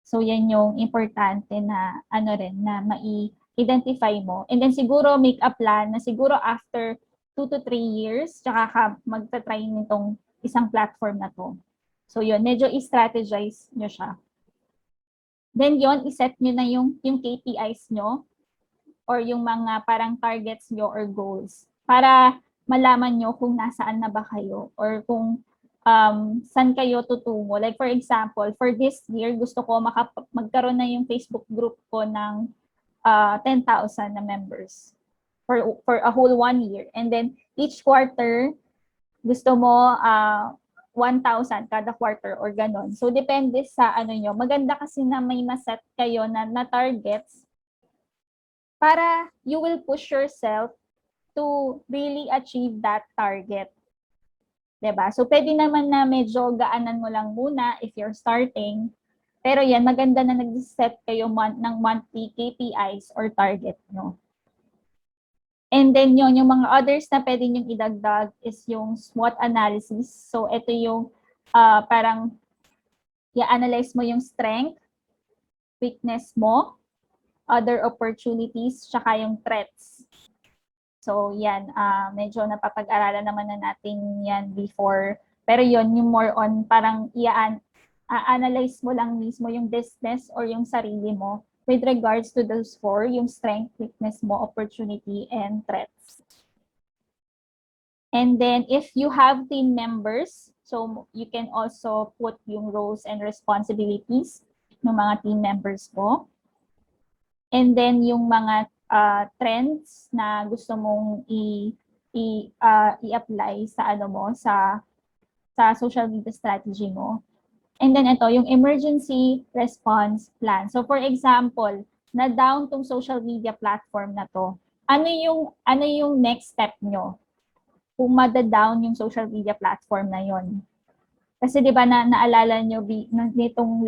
So, yan yung importante na na mai-identify mo. And then, siguro make a plan na siguro after 2 to 3 years, tsaka ka magta-try nitong isang platform na to. So, yun, medyo i-strategize nyo siya. Then yon iset nyo na yung KPIs nyo or yung mga parang targets nyo or goals para malaman nyo kung nasaan na ba kayo or kung saan kayo tutungo. Like for example, for this year, gusto ko magkaroon na yung Facebook group ko ng 10,000 na members for a whole 1 year. And then each quarter, gusto mo 1,000 kada quarter or ganon. So, depende sa nyo. Maganda kasi na may maset kayo na targets para you will push yourself to really achieve that target. Diba? So, pwede naman na medyo gaanan mo lang muna if you're starting. Pero yan, maganda na nag-set kayo ng monthly KPIs or target nyo. And then yung mga others na pwede nyong idagdag is yung SWOT analysis. So ito yung parang i-analyze mo yung strength, weakness mo, other opportunities, tsaka yung threats. So yan, medyo napapag-aralan naman na natin yan before. Pero yon yung more on parang analyze mo lang mismo yung business or yung sarili mo with regards to those four, yung strength, weakness mo, opportunity, and threats. And then if you have team members, so you can also put yung roles and responsibilities ng mga team members mo. And then yung mga trends na gusto mong i-apply sa ano mo sa social media strategy mo. And then ito yung emergency response plan. So for example, na down tong social media platform na to. Ano yung next step nyo? Kung mada-down yung social media platform na yon. Kasi 'di ba naalala nyo nitong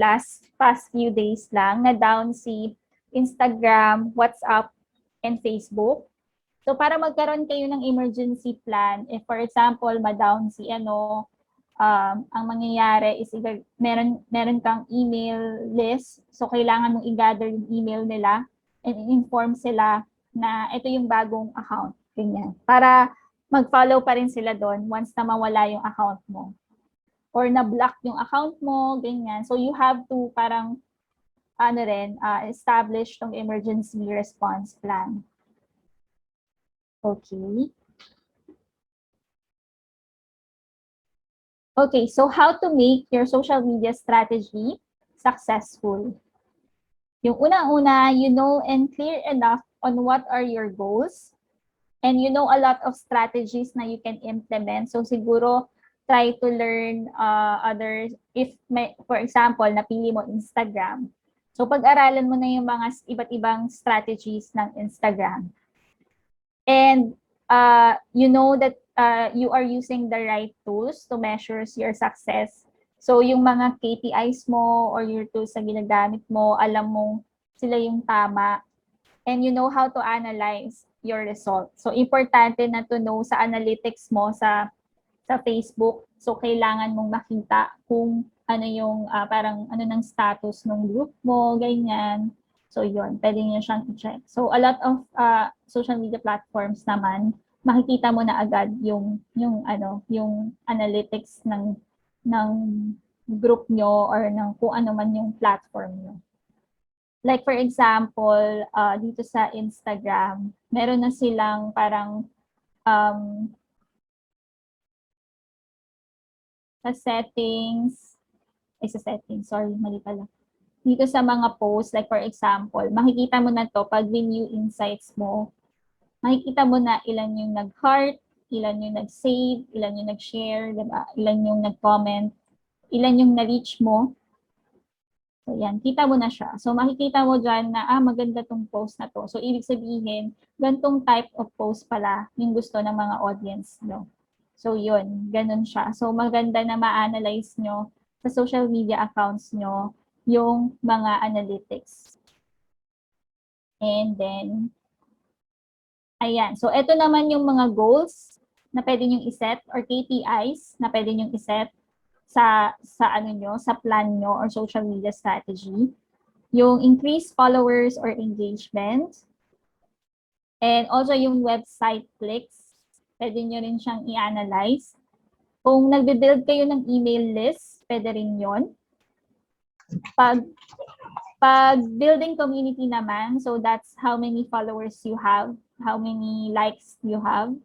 past few days lang na down si Instagram, WhatsApp, and Facebook. So para magkaroon kayo ng emergency plan, if for example, ma-down si ang mangyayari is meron kang email list. So kailangan mong i-gather yung email nila and inform sila na ito yung bagong account. Ganyan. Para mag-follow pa rin sila doon once na mawala yung account mo. Or na-block yung account mo, ganyan. So you have to parang establish tong emergency response plan. Okay. Okay, so how to make your social media strategy successful? Yung una-una, you know and clear enough on what are your goals. And you know a lot of strategies na you can implement. So siguro, try to learn others. For example, napili mo Instagram. So pag-aralan mo na yung mga iba't ibang strategies ng Instagram. And you know that you are using the right tools to measure your success. So yung mga KPIs mo or your tools na ginagamit mo, alam mo sila yung tama. And you know how to analyze your results. So importante na to know sa analytics mo sa Facebook. So kailangan mong makita kung ano yung parang ano ng status ng group mo, ganyan. So yun, pwede niyo siyang i-check. So a lot of social media platforms naman, makikita mo na agad yung analytics ng group nyo or ng kung ano man yung platform nyo. Like for example, dito sa Instagram, meron na silang parang sa settings, sorry, mali pala. Dito sa mga posts, like for example, makikita mo na to pag new insights mo, makikita mo na ilan yung nag-heart, ilan yung nag-save, ilan yung nag-share, diba? Ilan yung nag-comment, ilan yung na-reach mo. So yan, kita mo na siya. So makikita mo dyan na, maganda tong post na to. So ibig sabihin, gantong type of post pala yung gusto ng mga audience nyo. So yun, ganun siya. So maganda na ma-analyze nyo sa social media accounts nyo yung mga analytics. And then, ayan. So ito naman yung mga goals na pwede nyong iset or KPIs na pwede nyong iset sa plan nyo or social media strategy. Yung increased followers or engagement. And also yung website clicks. Pwede nyo rin siyang i-analyze. Kung nagbe-build kayo ng email list, pwede rin yon. Pag building community naman, so that's how many followers you have, how many likes you have.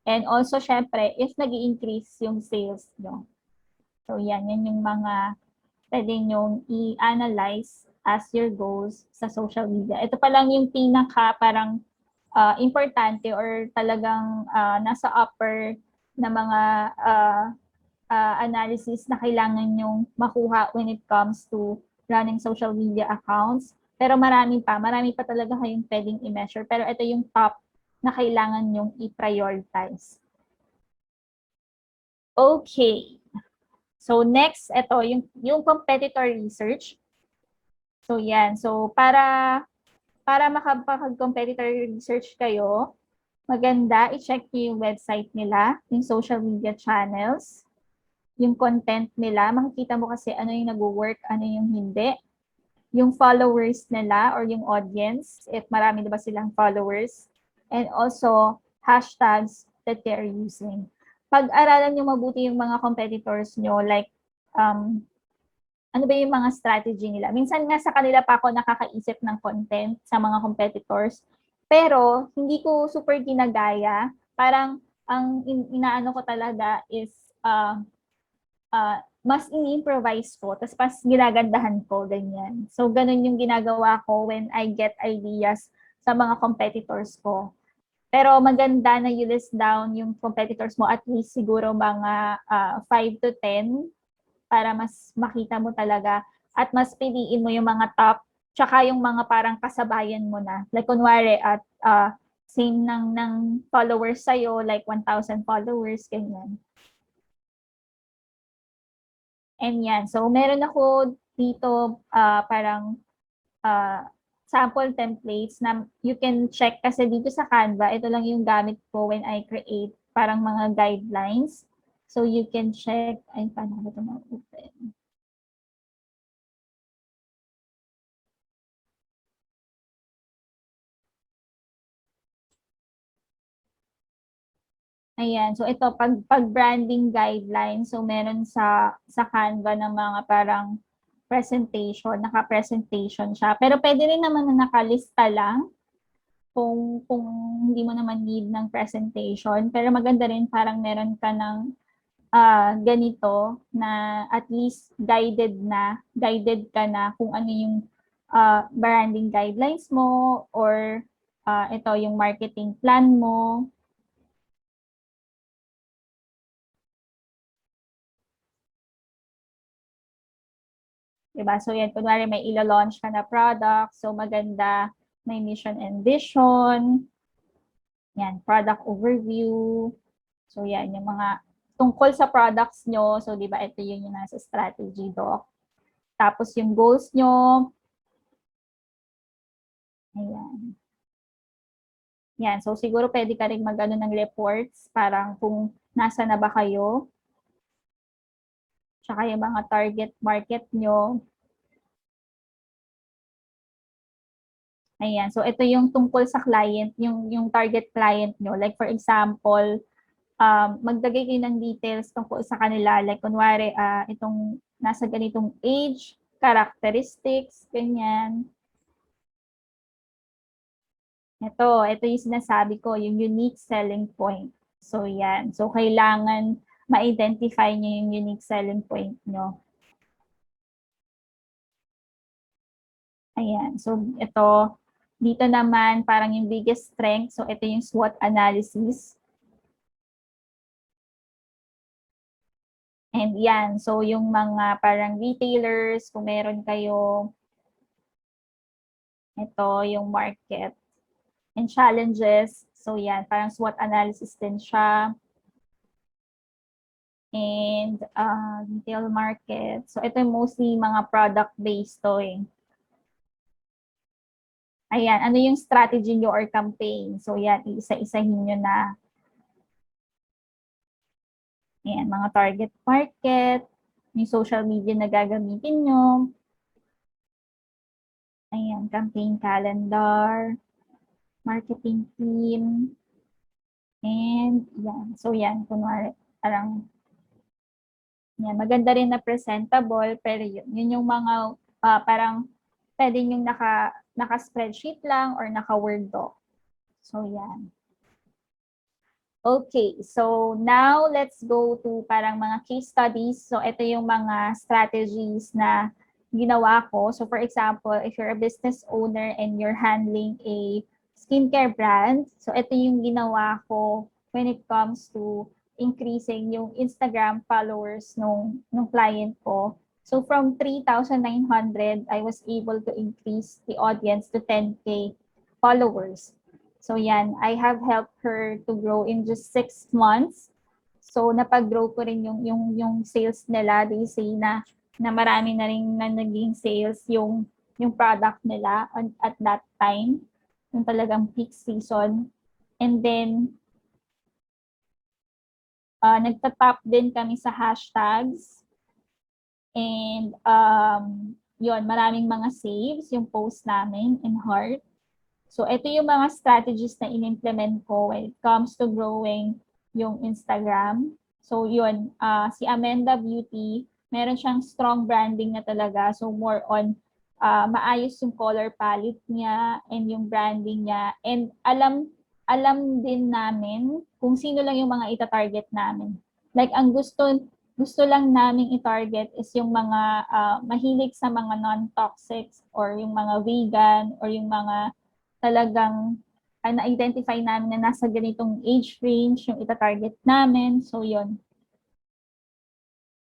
And also, syempre, if nag-i-increase yung sales nyo. So yan yung mga pwede nyong i-analyze as your goals sa social media. Ito pa lang yung pinaka parang importante or talagang nasa upper na mga analysis na kailangan nyong makuha when it comes to running social media accounts. Pero marami pa talaga kayong pwedeng i-measure. Pero ito yung top na kailangan nyong i-prioritize. Okay. So next, ito yung competitor research. So yan. So para makapag-competitor research kayo, maganda i-check niyo yung website nila, yung social media channels, yung content nila. Makikita mo kasi ano yung nag-work, ano yung hindi. Yung followers nila or yung audience, if marami na ba silang followers. And also, hashtags that they're using. Pag-aralan nyo mabuti yung mga competitors nyo, like, ano ba yung mga strategy nila. Minsan nga sa kanila pa ako nakakaisip ng content sa mga competitors, pero hindi ko super ginagaya. Parang ang inaano ko talaga is mas ini-improvise ko, tapos mas ginagandahan ko, ganyan. So, ganun yung ginagawa ko when I get ideas sa mga competitors ko. Pero maganda na you list down yung competitors mo at least siguro mga 5 to 10 para mas makita mo talaga at mas piliin mo yung mga top tsaka yung mga parang kasabayan mo na. Like kunwari at same ng followers sa'yo, like 1,000 followers, ganyan. And yan. So meron ako dito parang sample templates na you can check kasi dito sa Canva, ito lang yung gamit ko when I create parang mga guidelines. So you can check, ay paano ko ito ma-open? Ayan, so ito pag branding guidelines, so meron sa Canva ng mga parang presentation, naka-presentation siya. Pero pwede rin naman na nakalista lang kung hindi mo naman need ng presentation. Pero maganda rin parang meron ka ng ganito na at least guided ka na kung ano yung branding guidelines mo or ito yung marketing plan mo. Diba? So yan, kunwari may ilo-launch ka na product, so maganda may mission and vision. Yan, product overview. So yan, yung mga tungkol sa products nyo. So di ba ito yun yung nasa strategy doc. Tapos yung goals nyo. Ayan. Yan, so siguro pwede ka rin mag-ano ng reports, parang kung nasa na ba kayo. Tsaka yung mga target market nyo. Ayan, so ito yung tungkol sa client, yung target client nyo. Like for example, maglagay kayo ng details tungkol sa kanila. Like kunwari, itong nasa ganitong age, characteristics, ganyan. Ito yung sinasabi ko, yung unique selling point. So yan, so kailangan ma-identify nyo yung unique selling point nyo. Ayan, so ito, dito naman parang yung biggest strength. So ito yung SWOT analysis. And yan, so yung mga parang retailers, kung meron kayo, ito yung market and challenges. So yan, parang SWOT analysis din siya. And retail market. So ito yung mostly mga product-based to eh. Ayan, ano yung strategy nyo or campaign? So yan, isa-isahin nyo na. Ayan, mga target market, yung social media na gagamitin nyo. Ayan, campaign calendar, marketing team, and yan. So yan, kunwari, parang, yan, maganda rin na presentable, pero yun yung mga parang pwede yung naka-spreadsheet lang or naka-word doc. So yan. Okay, so now let's go to parang mga case studies. So ito yung mga strategies na ginawa ko. So for example, if you're a business owner and you're handling a skincare brand, so ito yung ginawa ko when it comes to increasing yung Instagram followers nung client ko. So from 3,900, I was able to increase the audience to 10K followers. So yan, I have helped her to grow in just 6 months. So napag-grow ko rin yung sales nila. They say na marami na rin na naging sales yung yung product nila at that time, yung talagang peak season. And then, nagtatap din kami sa hashtags. And yun, maraming mga saves yung post namin in Heart. So ito yung mga strategies na in-implement ko when it comes to growing yung Instagram. So yun, si Amanda Beauty, meron siyang strong branding na talaga. So more on maayos yung color palette niya and yung branding niya. And alam din namin kung sino lang yung mga ita-target namin. Like ang gusto lang naming i-target is yung mga mahilig sa mga non-toxic or yung mga vegan or yung mga talagang na-identify namin na nasa ganitong age range yung ita-target namin. So, yun.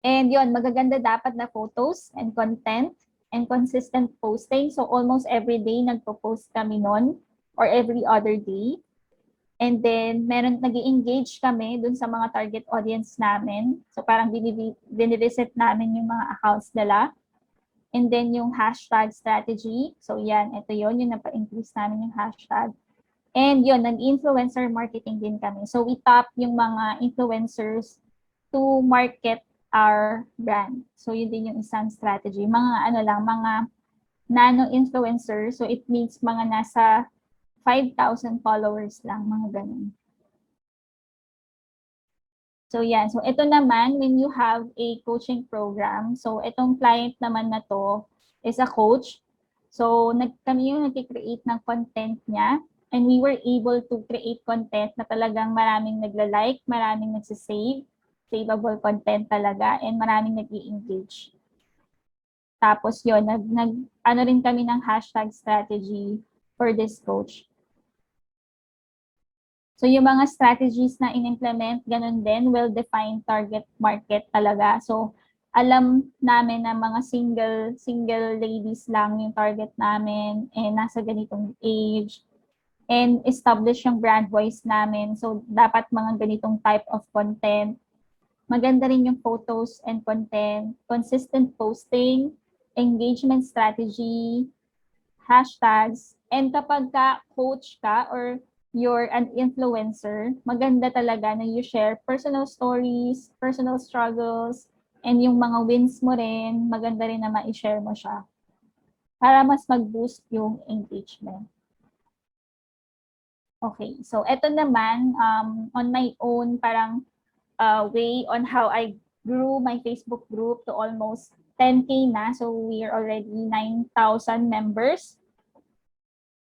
And yun, magaganda dapat na photos and content and consistent posting. So, almost every day nagpo-post kami nun or every other day. And then, nag-engage kami dun sa mga target audience namin. So, parang binivisit namin yung mga accounts nila. And then, yung hashtag strategy. So, yan, ito yun, yung napa-increase namin yung hashtag. And yun, nag-influencer marketing din kami. So, we tap yung mga influencers to market our brand. So, yun din yung isang strategy. Mga nano-influencers. So, it means mga nasa 5,000 followers lang, mga ganun. So, yan. So, ito naman, when you have a coaching program, so, itong client naman na to is a coach. So, kami yung nag-create ng content niya. And we were able to create content na talagang maraming nagla-like, maraming nagsisave, savable content talaga, and maraming nag-i-engage. Tapos yun, ano rin kami ng hashtag strategy for this coach. So yung mga strategies na in-implement, ganun din, well-defined target market talaga. So alam namin na mga single ladies lang yung target namin and nasa ganitong age. And establish yung brand voice namin. So dapat mga ganitong type of content. Maganda rin yung photos and content, consistent posting, engagement strategy, hashtags, and kapag coach ka or you're an influencer, maganda talaga na you share personal stories, personal struggles, and yung mga wins mo rin, maganda rin na ma-share mo siya para mas mag-boost yung engagement. Okay, so eto naman, on my own parang way on how I grew my Facebook group to almost 10K na. So we are already 9,000 members.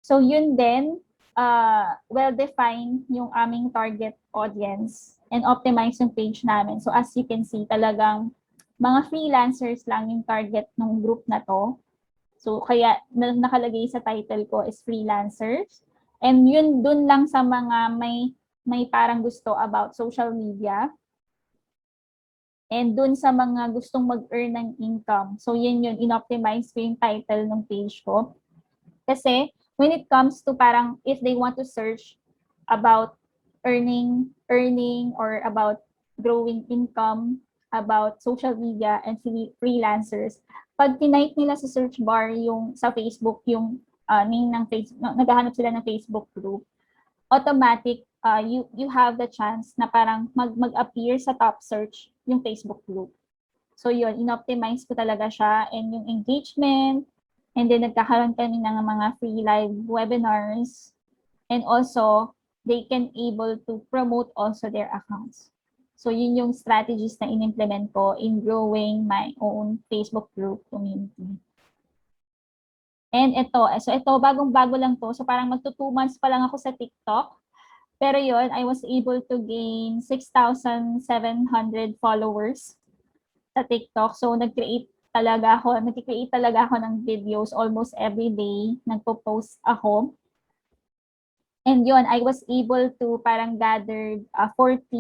So yun din, well-defined yung aming target audience and optimize yung page namin. So as you can see, talagang mga freelancers lang yung target ng group na to. So kaya nakalagay sa title ko is freelancers. And yun dun lang sa mga may parang gusto about social media. And dun sa mga gustong mag-earn ng income. So yun yun, in-optimize ko yung title ng page ko. Kasi when it comes to parang if they want to search about earning or about growing income, about social media and freelancers, pag tinype nila sa search bar yung sa Facebook, yung name ng Facebook, naghahanap sila ng Facebook group, automatic you have the chance na parang mag-appear sa top search yung Facebook group. So yun, in-optimize ko talaga siya and yung engagement, and then nagkakaroon kami ng mga free live webinars, and also they can able to promote also their accounts. So yun yung strategies na in-implement ko in growing my own Facebook group community. And ito, bagong-bago lang to. So parang magto 2 months pa lang ako sa TikTok. Pero yun, I was able to gain 6,700 followers sa TikTok. So nag-create talaga ako ng videos almost every day. Nagpo-post ako. And yun, I was able to parang gather 14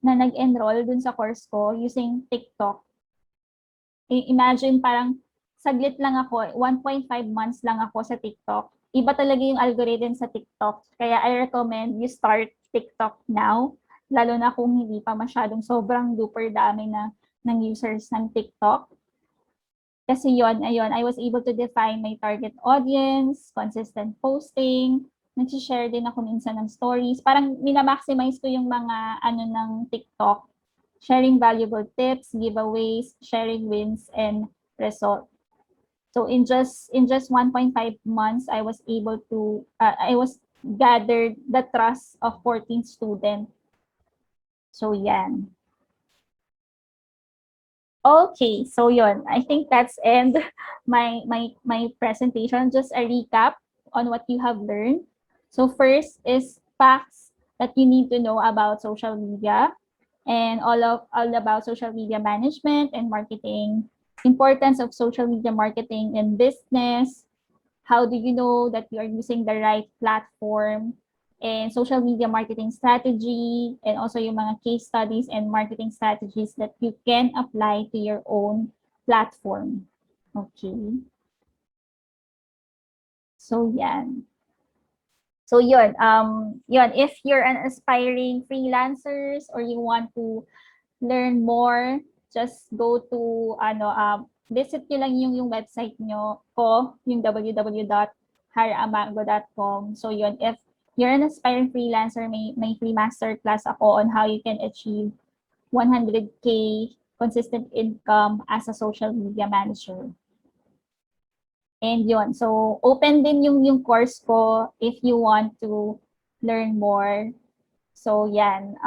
na nag-enroll dun sa course ko using TikTok. Imagine parang saglit lang ako, 1.5 months lang ako sa TikTok. Iba talaga yung algorithm sa TikTok. Kaya I recommend you start TikTok now, lalo na kung hindi pa masyadong sobrang duper dami ng users ng TikTok. Kasi ayun, I was able to define my target audience, consistent posting, nag-share din ako minsan ng stories. Parang minamaximize ko yung mga ng TikTok, sharing valuable tips, giveaways, sharing wins and results. So in just 1.5 months, I was able to I was gathered the trust of 14 students. So yan. Okay, so yun. I think that's end my presentation. Just a recap on what you have learned. So first is facts that you need to know about social media and all about social media management and marketing, importance of social media marketing in business, how do you know that you are using the right platform, and social media marketing strategy, and also yung mga case studies and marketing strategies that you can apply to your own platform. Okay. So yan. So yun, if you're an aspiring freelancers or you want to learn more, just go to visit nyo lang yung website nyo ko, yung www.harrahamango.com. So yun, if you're an aspiring freelancer, may free masterclass ako on how you can achieve 100K consistent income as a social media manager. And yun, so open din yung course ko if you want to learn more. So yan,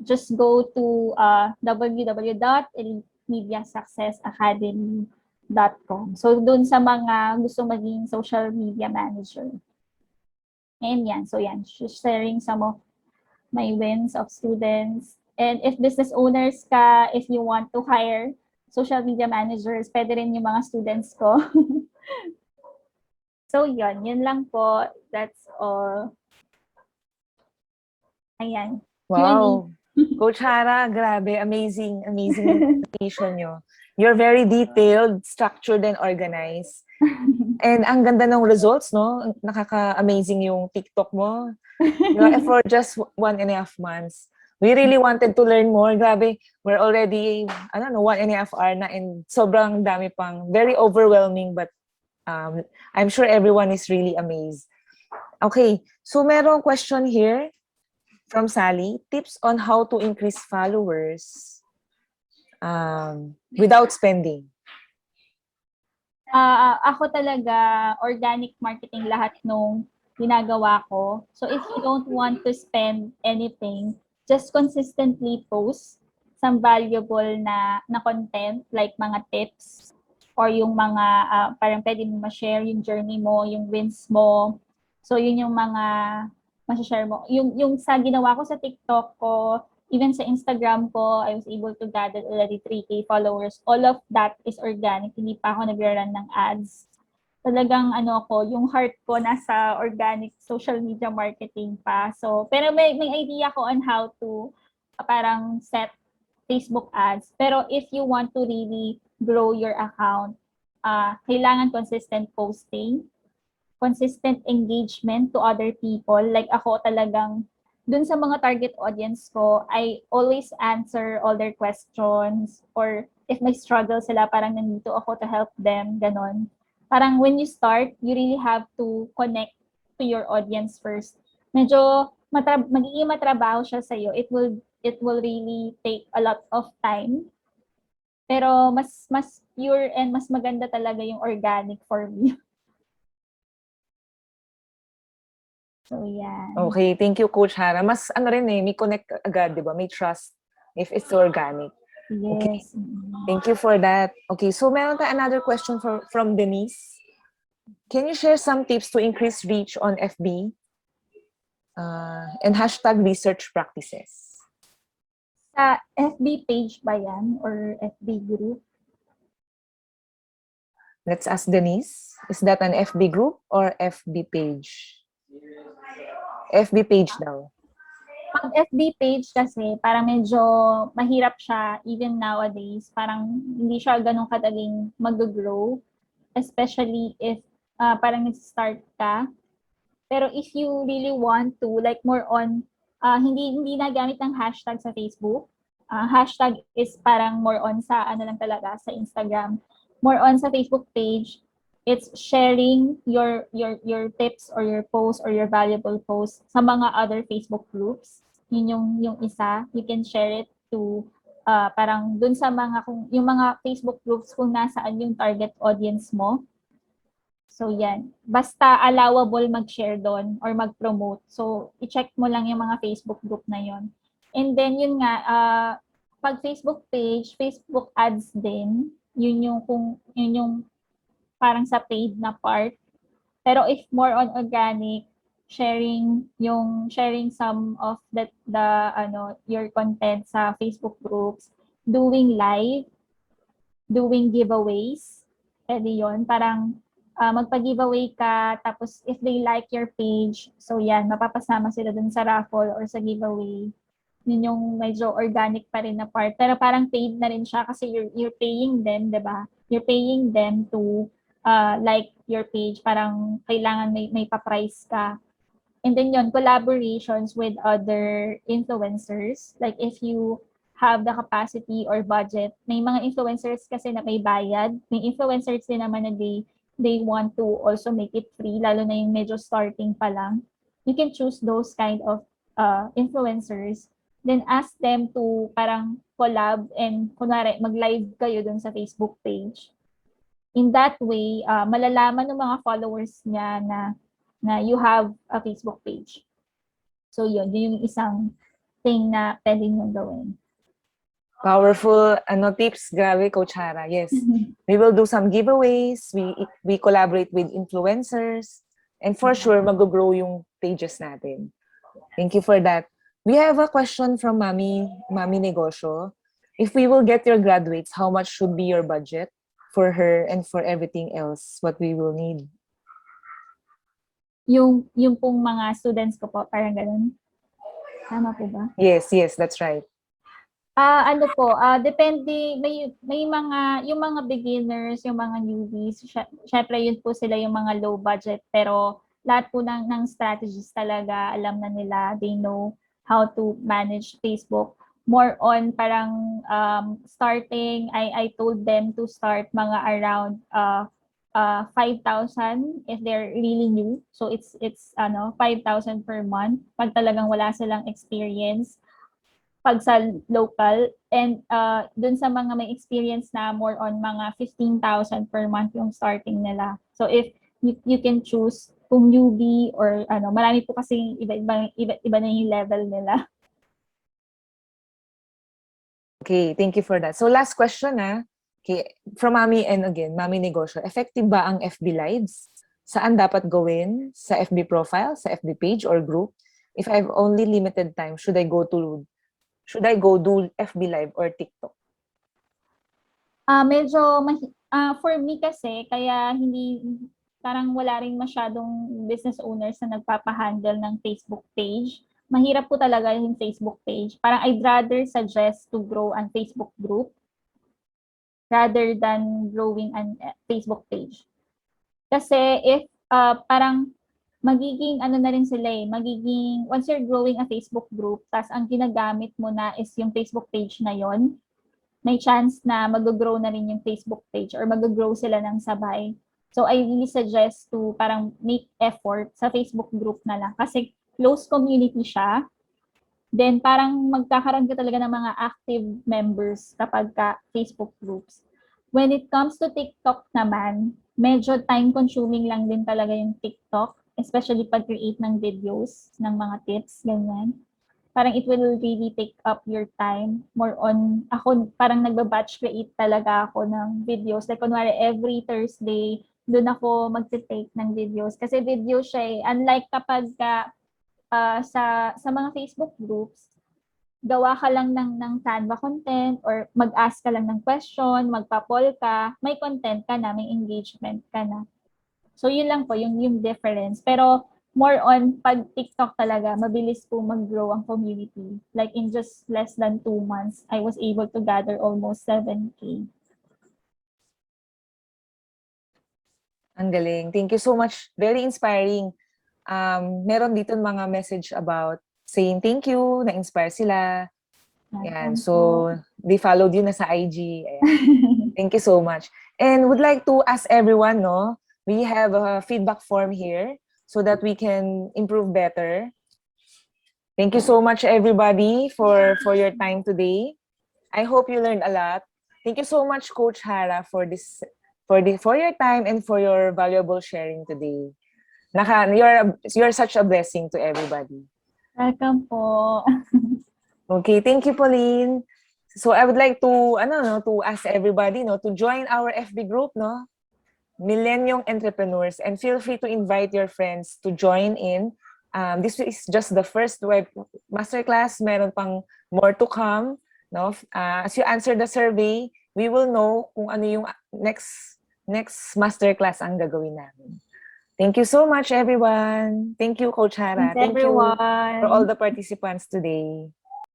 just go to www.elitemediasuccessacademy.com. So dun sa mga gusto maging social media manager. And yan, so yan, sharing some of my wins of students. And if business owners ka, if you want to hire social media managers, pwede rin yung mga students ko. So yun lang po. That's all. Ayan. Wow. Coach Harrah, grabe, amazing presentation nyo. You're very detailed, structured, and organized. And ang ganda ng results, no? Nakaka-amazing yung TikTok mo. For just 1.5 months. We really wanted to learn more. Grabe, we're already, 1.5 hour na and sobrang dami pang. Very overwhelming, but I'm sure everyone is really amazed. Okay, so merong question here from Sally. Tips on how to increase followers without spending. Ako talaga, organic marketing lahat nung ginagawa ko. So if you don't want to spend anything, just consistently post some valuable na content like mga tips or yung mga parang pwede mo ma-share yung journey mo, yung wins mo. So yun yung mga ma-share mo. Yung sa ginawa ko sa TikTok ko, even sa Instagram ko, I was able to gather already 3K followers. All of that is organic. Hindi pa ako nag-run ng ads. Talagang yung heart ko nasa organic social media marketing pa. So, pero may idea ko on how to parang set Facebook ads. Pero if you want to really grow your account, kailangan consistent posting, consistent engagement to other people. Like ako talagang dun sa mga target audience ko, I always answer all their questions, or if may struggle sila, parang nandito ako to help them, ganon. Parang when you start, you really have to connect to your audience first. Medyo magiging matrabaho siya sa'yo. It will really take a lot of time. Pero mas pure and mas maganda talaga yung organic for me. So, yeah. Okay, thank you, Coach Harrah. Mas may connect agad, di ba? May trust if it's organic. Yes. Okay. Thank you for that. Okay, so meron tayo another question from Denise. Can you share some tips to increase reach on FB and hashtag research practices? Sa FB page ba yan or FB group? Let's ask Denise. Is that an FB group or FB page? FB page daw. Pag FB page kasi, parang medyo mahirap siya even nowadays. Parang hindi siya ganun kadaling mag-grow. Especially if parang nag-start ka. Pero if you really want to, like more on, hindi na gamit ng hashtag sa Facebook. Hashtag is parang more on sa lang talaga, sa Instagram. more on sa Facebook page, it's sharing your tips or your posts or your valuable posts sa mga other Facebook groups. Yun yung isa. You can share it to parang dun sa mga kung yung mga Facebook groups kung nasaan yung target audience mo. So yan, basta allowable mag-share doon or mag-promote. So i-check mo lang yung mga Facebook group na yon. And then yun nga, pag Facebook page, Facebook ads din, yun yung parang sa paid na part. Pero if more on organic, sharing some of the your content sa Facebook groups, doing live, doing giveaways, pwede yun. Parang magpa-giveaway ka, tapos if they like your page, so yan, mapapasama sila dun sa raffle or sa giveaway. Yun yung medyo organic pa rin na part. Pero parang paid na rin siya kasi you're paying them, di ba? You're paying them to like your page. Parang kailangan may pa-price ka. And then yun, collaborations with other influencers. Like if you have the capacity or budget, may mga influencers kasi na may bayad. May influencers din naman na they want to also make it free, lalo na yung medyo starting pa lang. You can choose those kind of influencers. Then ask them to parang collab and kunwari mag-live kayo dun sa Facebook page. In that way, malalaman ng mga followers niya na you have a Facebook page. So yun yung isang thing na pwede nyo gawin. Powerful tips, grabe, Coach Harrah. Yes. We will do some giveaways, we collaborate with influencers, and for sure, mag-grow yung pages natin. Thank you for that. We have a question from Mami Negosyo. If we will get your graduates, how much should be your budget for her and for everything else, what we will need? Yung pong mga students ko po, parang ganun. Tama po ba? Yes, that's right. Depende, may mga, yung mga beginners, yung mga newbies, syempre yun po sila yung mga low budget, pero lahat po ng strategies talaga, alam na nila, they know how to manage Facebook. More on parang starting, I told them to start mga around 5,000 if they're really new. So it's 5,000 per month pag talagang wala silang experience pag sa local, and dun sa mga may experience na more on mga 15,000 per month yung starting nila. So if you can choose kung newbie or marami po kasi iba na yung level nila. Okay, thank you for that. So last question okay, from Mami and again, Mami Negosyo. Effective ba ang FB Lives? Saan dapat gawin? Sa FB profile, sa FB page or group? If I have only limited time, should I go do FB Live or TikTok? For me kasi, kaya hindi, parang wala rin masyadong business owners na nagpapahandle ng Facebook page. Mahirap po talaga yung Facebook page. Parang I'd rather suggest to grow an Facebook group rather than growing an Facebook page. Kasi if parang magiging na rin sila once you're growing a Facebook group, tas ang ginagamit mo na is yung Facebook page na yon, may chance na mag-grow na rin yung Facebook page or mag-grow sila ng sabay. So I really suggest to parang make effort sa Facebook group na lang kasi close community siya. Then parang magkakaroon ka talaga ng mga active members kapag ka Facebook groups. When it comes to TikTok naman, medyo time-consuming lang din talaga yung TikTok, especially pag-create ng videos, ng mga tips, ganyan. Parang it will really take up your time. More on, ako parang nagba-batch create talaga ako ng videos. Like, kunwari, every Thursday, doon ako mag-take ng videos. Kasi video siya unlike kapag sa mga Facebook groups, gawa ka lang ng Canva content or mag-ask ka lang ng question, magpa-poll ka, may content ka na, may engagement ka na. So yun lang po, yung difference. Pero more on, pag TikTok talaga, mabilis po mag-grow ang community. Like in just less than 2 months, I was able to gather almost 7K. Ang galing. Thank you so much. Very inspiring. Meron dito mga message about saying thank you, na-inspire sila. Yan. So, they followed you na sa IG. Ayan. Thank you so much. And would like to ask everyone, no, we have a feedback form here so that we can improve better. Thank you so much, everybody, for your time today. I hope you learned a lot. Thank you so much, Coach Harrah, for your time and for your valuable sharing today. You're such a blessing to everybody. Welcome po. Okay, thank you, Pauline. So I would like to to ask everybody to join our FB group, no? Millennium Entrepreneurs, and feel free to invite your friends to join in. This is just the first web masterclass. Meron pang more to come, no? As you answer the survey, we will know kung ano yung next masterclass ang gagawin namin. Thank you so much, everyone. Thank you, Coach Harrah. Thanks, Thank you for all everyone. the participants today.